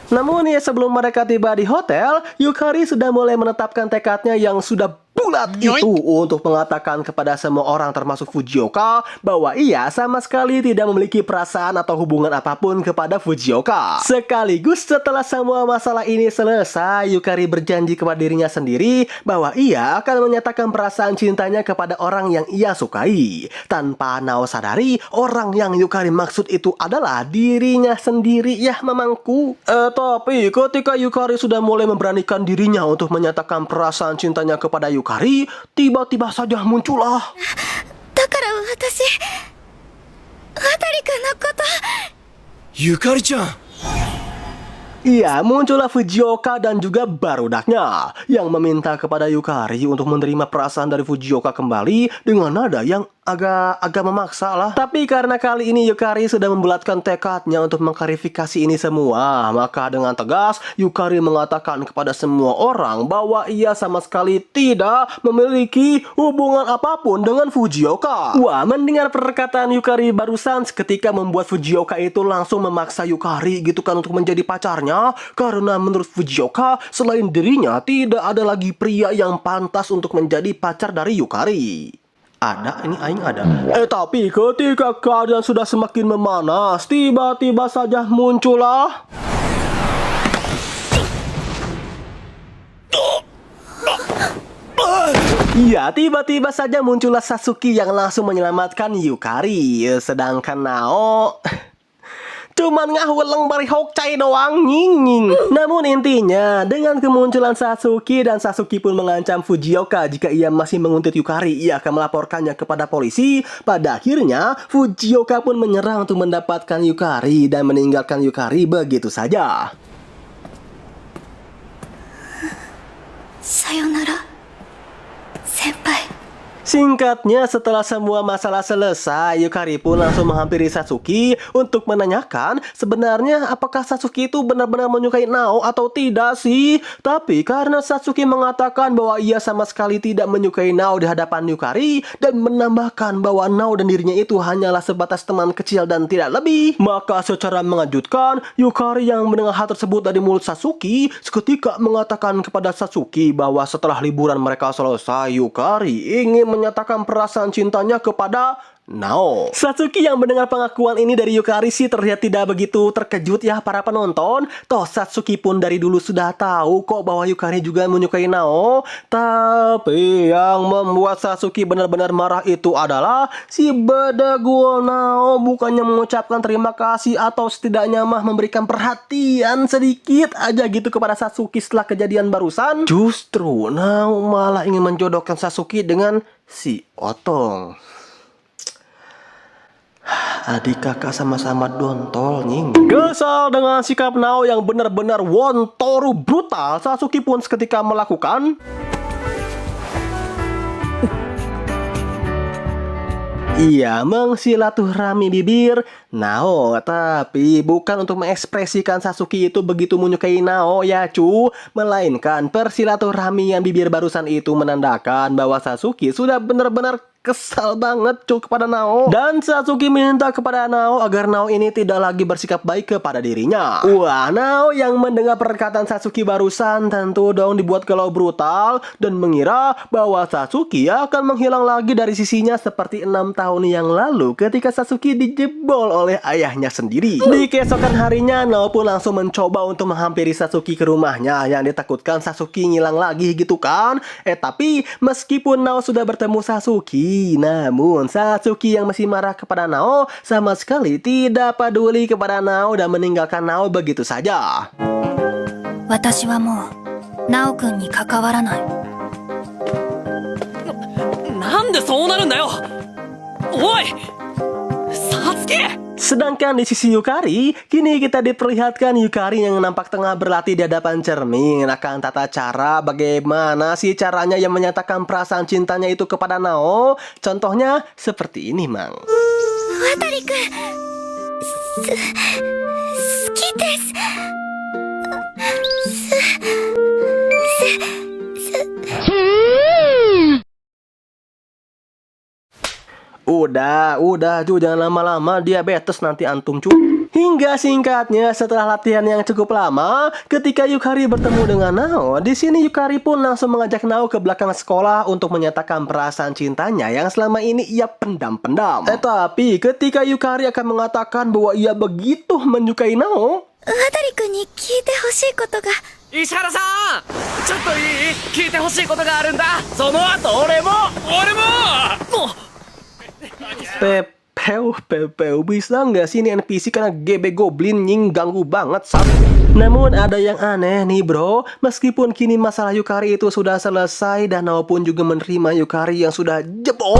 Namun ya sebelum mereka tiba di hotel, Yukari sudah mulai menetapkan tekadnya yang sudah bulat itu untuk mengatakan kepada semua orang termasuk Fujioka bahwa ia sama sekali tidak memiliki perasaan atau hubungan apapun kepada Fujioka. Sekaligus setelah semua masalah ini selesai, Yukari berjanji kepada dirinya sendiri bahwa ia akan menyatakan perasaan cintanya kepada orang yang ia sukai. Tanpa Nao sadari, orang yang Yukari maksud itu adalah dirinya sendiri ya mamangku. Tapi ketika Yukari sudah mulai memberanikan dirinya untuk menyatakan perasaan cintanya kepada Yukari, tiba-tiba saja muncullah. だから私、渡くんのこと。ゆかりちゃん。Iya, muncullah Fujioka dan juga barudaknya yang meminta kepada Yukari untuk menerima perasaan dari Fujioka kembali dengan nada yang agak memaksa lah. Tapi karena kali ini Yukari sudah membulatkan tekadnya untuk mengklarifikasi ini semua, maka dengan tegas Yukari mengatakan kepada semua orang bahwa ia sama sekali tidak memiliki hubungan apapun dengan Fujioka. Wah, mendengar perkataan Yukari barusan, seketika membuat Fujioka itu langsung memaksa Yukari gitu kan untuk menjadi pacarnya, karena menurut Fujioka selain dirinya tidak ada lagi pria yang pantas untuk menjadi pacar dari Yukari. Ada, ini aing ada. Tapi ketika keadaan sudah semakin memanas, tiba-tiba saja muncullah iya, tiba-tiba saja muncullah Satsuki yang langsung menyelamatkan Yukari. Sedangkan Nao cuman ngahuleng bari hokcai doang, nying. Namun intinya, dengan kemunculan Satsuki dan Satsuki pun mengancam Fujioka jika ia masih menguntit Yukari, ia akan melaporkannya kepada polisi. Pada akhirnya, Fujioka pun menyerah untuk mendapatkan Yukari dan meninggalkan Yukari begitu saja. Sayonara, senpai. Singkatnya, setelah semua masalah selesai, Yukari pun langsung menghampiri Satsuki untuk menanyakan sebenarnya apakah Satsuki itu benar-benar menyukai Nao atau tidak sih. Tapi karena Satsuki mengatakan bahwa ia sama sekali tidak menyukai Nao di hadapan Yukari dan menambahkan bahwa Nao dan dirinya itu hanyalah sebatas teman kecil dan tidak lebih, maka secara mengejutkan Yukari yang mendengar hal tersebut dari mulut Satsuki seketika mengatakan kepada Satsuki bahwa setelah liburan mereka selesai, Yukari ingin menyatakan perasaan cintanya kepada Nao. Satsuki yang mendengar pengakuan ini dari Yukari sih terlihat tidak begitu terkejut ya para penonton. Toh Satsuki pun dari dulu sudah tahu kok bahwa Yukari juga menyukai Nao. Tapi yang membuat Satsuki benar-benar marah itu adalah si bedegul Nao bukannya mengucapkan terima kasih atau setidaknya mah memberikan perhatian sedikit aja gitu kepada Satsuki setelah kejadian barusan. Justru Nao malah ingin menjodohkan Satsuki dengan si Otong. Adik kakak sama-sama dontol, nying. Kesal dengan sikap Nao yang benar-benar wontoru brutal, Satsuki pun seketika melakukan ia mengsilaturahmi bibir Nao, tapi bukan untuk mengekspresikan Satsuki itu begitu menyukai Nao ya cu, melainkan persilaturahmian bibir barusan itu menandakan bahwa Satsuki sudah benar-benar kesal banget cu kepada Nao. Dan Satsuki minta kepada Nao agar Nao ini tidak lagi bersikap baik kepada dirinya. Wah, Nao yang mendengar perkataan Satsuki barusan tentu dong dibuat galau brutal dan mengira bahwa Satsuki akan menghilang lagi dari sisinya seperti 6 tahun yang lalu ketika Satsuki dijebol oleh ayahnya sendiri. Di keesokan harinya, Nao pun langsung mencoba untuk menghampiri Satsuki ke rumahnya yang ditakutkan Satsuki ngilang lagi gitu kan. Tapi meskipun Nao sudah bertemu Satsuki, namun Satsuki yang masih marah kepada Nao sama sekali tidak peduli kepada Nao dan meninggalkan Nao begitu saja. Watashi wa mou Nao-kun ni kakawaranai. なんでそうなるんだよおいサツキ Sedangkan di sisi Yukari, kini kita diperlihatkan Yukari yang nampak tengah berlatih di hadapan cermin akan tata cara bagaimana sih caranya yang menyatakan perasaan cintanya itu kepada Nao. Contohnya seperti ini, Mang. Watari-kun, suki desu. Udah, cu, jangan lama-lama, diabetes nanti antum, cu. Hingga singkatnya, setelah latihan yang cukup lama, ketika Yukari bertemu dengan Nao, di sini Yukari pun langsung mengajak Nao ke belakang sekolah untuk menyatakan perasaan cintanya yang selama ini ia pendam-pendam. Tapi ketika Yukari akan mengatakan bahwa ia begitu menyukai Nao, Watari-kun ni kiite hoshii koto ga. 石原さんちょっといい聞いてほしいことがあるんだその後俺ももう Peu, bisa nggak sih ini NPC karena GB Goblin nying ganggu banget, Sat. Namun ada yang aneh nih bro, meskipun kini masalah Yukari itu sudah selesai dan Nao pun juga menerima Yukari yang sudah jebol,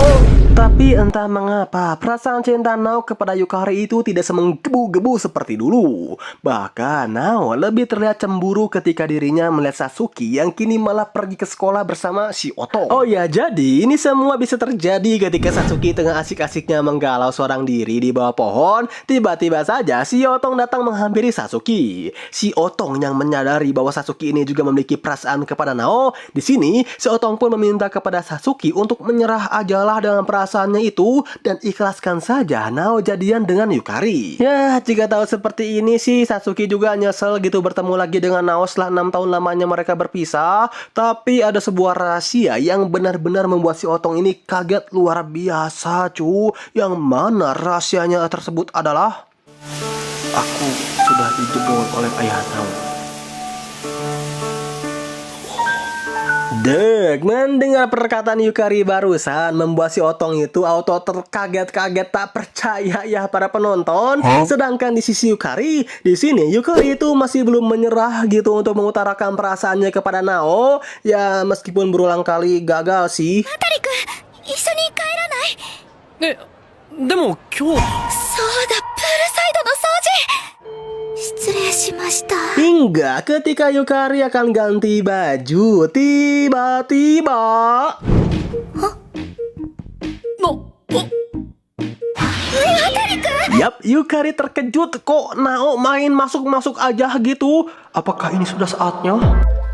tapi entah mengapa perasaan cinta Nao kepada Yukari itu tidak semenggebu-gebu seperti dulu. Bahkan Nao lebih terlihat cemburu ketika dirinya melihat Satsuki yang kini malah pergi ke sekolah bersama si Otong. Oh ya, jadi ini semua bisa terjadi ketika Satsuki tengah asik-asiknya menggalau seorang diri di bawah pohon. Tiba-tiba saja si Otong datang menghampiri Satsuki. Si Otong yang menyadari bahwa Satsuki ini juga memiliki perasaan kepada Nao. Di sini, si Otong pun meminta kepada Satsuki untuk menyerah ajalah dengan perasaannya itu dan ikhlaskan saja Nao jadian dengan Yukari. Ya, jika tahu seperti ini sih, Satsuki juga nyesel gitu bertemu lagi dengan Nao setelah 6 tahun lamanya mereka berpisah. Tapi ada sebuah rahasia yang benar-benar membuat si Otong ini kaget luar biasa, cu. Yang mana rahasianya tersebut adalah aku sudah dijebol oleh ayah Nao. Dek, mendengar perkataan Yukari barusan membuat si Otong itu auto terkaget-kaget tak percaya ya para penonton. Sedangkan di sisi Yukari, di sini Yukari itu masih belum menyerah gitu untuk mengutarakan perasaannya kepada Nao. Ya meskipun berulang kali gagal sih. 渡くん、一緒に帰らない？でも今日そうだ、プールサイドの掃除。失礼しました。 Hingga ketika Yukari akan ganti baju, tiba-tiba Yap, Yukari terkejut kok Nao main masuk-masuk aja gitu. Apakah ini sudah saatnya?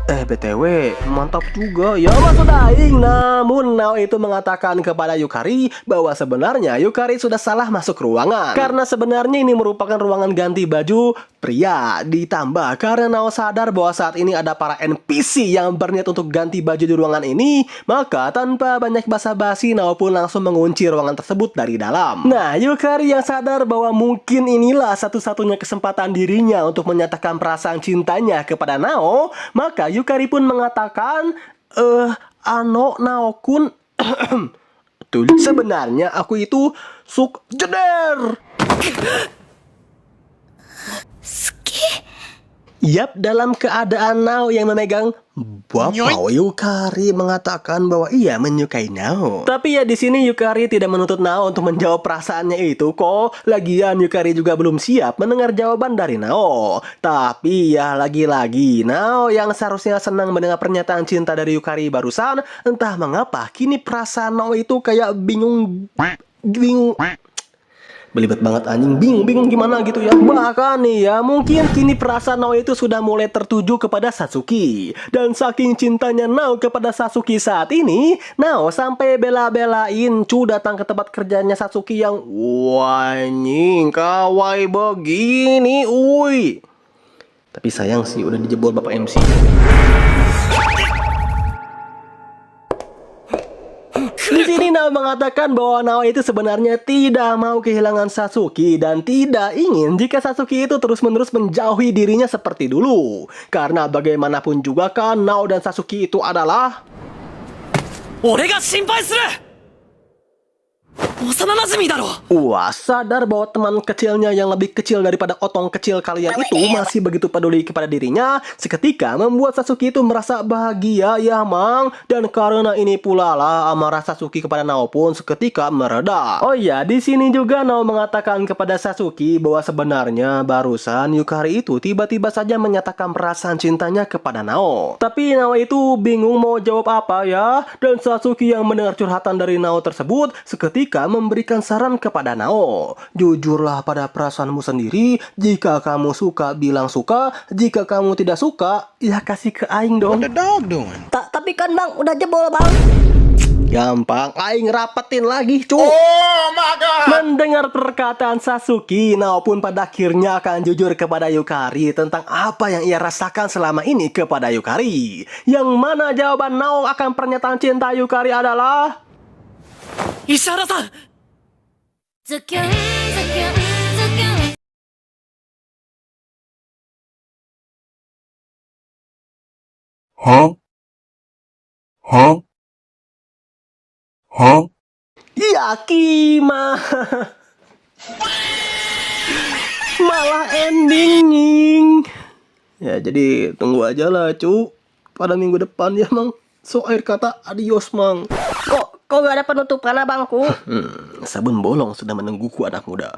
BTW, mantap juga ya maksud aing. Namun Nao itu mengatakan kepada Yukari bahwa sebenarnya Yukari sudah salah masuk ruangan. Karena sebenarnya ini merupakan ruangan ganti baju pria. Ditambah karena Nao sadar bahwa saat ini ada para NPC yang berniat untuk ganti baju di ruangan ini, maka tanpa banyak basa-basi Nao pun langsung mengunci ruangan tersebut dari dalam. Nah, Yukari yang sadar bahwa mungkin inilah satu-satunya kesempatan dirinya untuk menyatakan perasaan cintanya kepada Nao, maka Yukari pun mengatakan, Nao-kun, tuh, sebenarnya aku itu jeder. Yap, dalam keadaan Nao yang memegang Bapak, Yukari mengatakan bahwa ia menyukai Nao. Tapi ya di sini Yukari tidak menuntut Nao untuk menjawab perasaannya itu kok. Lagian Yukari juga belum siap mendengar jawaban dari Nao. Tapi ya lagi-lagi Nao yang seharusnya senang mendengar pernyataan cinta dari Yukari barusan, entah mengapa kini perasaan Nao itu kayak bingung. Belibet banget anjing, bingung gimana gitu ya. Bahkan nih ya, mungkin kini perasaan Nao itu sudah mulai tertuju kepada Satsuki. Dan saking cintanya Nao kepada Satsuki saat ini, Nao sampai bela-belain datang ke tempat kerjanya Satsuki yang anjing kawaii begini, uy. Tapi sayang sih udah dijebol Bapak MC. Di sini Nao mengatakan bahwa Nao itu sebenarnya tidak mau kehilangan Satsuki dan tidak ingin jika Satsuki itu terus-menerus menjauhi dirinya seperti dulu. Karena bagaimanapun juga kan Nao dan Satsuki itu adalah 俺が心配する幼馴染だろ Wah, sadar bahwa teman kecilnya yang lebih kecil daripada Otong kecil kalian itu masih begitu peduli kepada dirinya, seketika membuat Satsuki itu merasa bahagia ya mang. Dan karena ini pula lah amarah Satsuki kepada Nao pun seketika mereda. Oh iya, di sini juga Nao mengatakan kepada Satsuki bahwa sebenarnya barusan Yukari itu tiba-tiba saja menyatakan perasaan cintanya kepada Nao. Tapi Nao itu bingung mau jawab apa ya. Dan Satsuki yang mendengar curhatan dari Nao tersebut seketika memberikan saran kepada Nao. Jujurlah pada perasaanmu sendiri. Jika kamu suka, bilang suka. Jika kamu tidak suka, ya kasih ke aing dong. Tapi kan bang, udah jebol bang. Gampang, aing rapetin lagi cu. Oh my god. Mendengar perkataan Satsuki, Nao pun pada akhirnya akan jujur kepada Yukari tentang apa yang ia rasakan selama ini kepada Yukari. Yang mana jawaban Nao akan pernyataan cinta Yukari adalah 石原さん ズキュンズキュンズキュン Yakima. Malah ending nying. Ya jadi tunggu aja lah cu. Pada minggu depan ya mang. So akhir kata adios mang. Kok gak ada penutupan abangku? Sabun bolong sudah menungguku anak muda.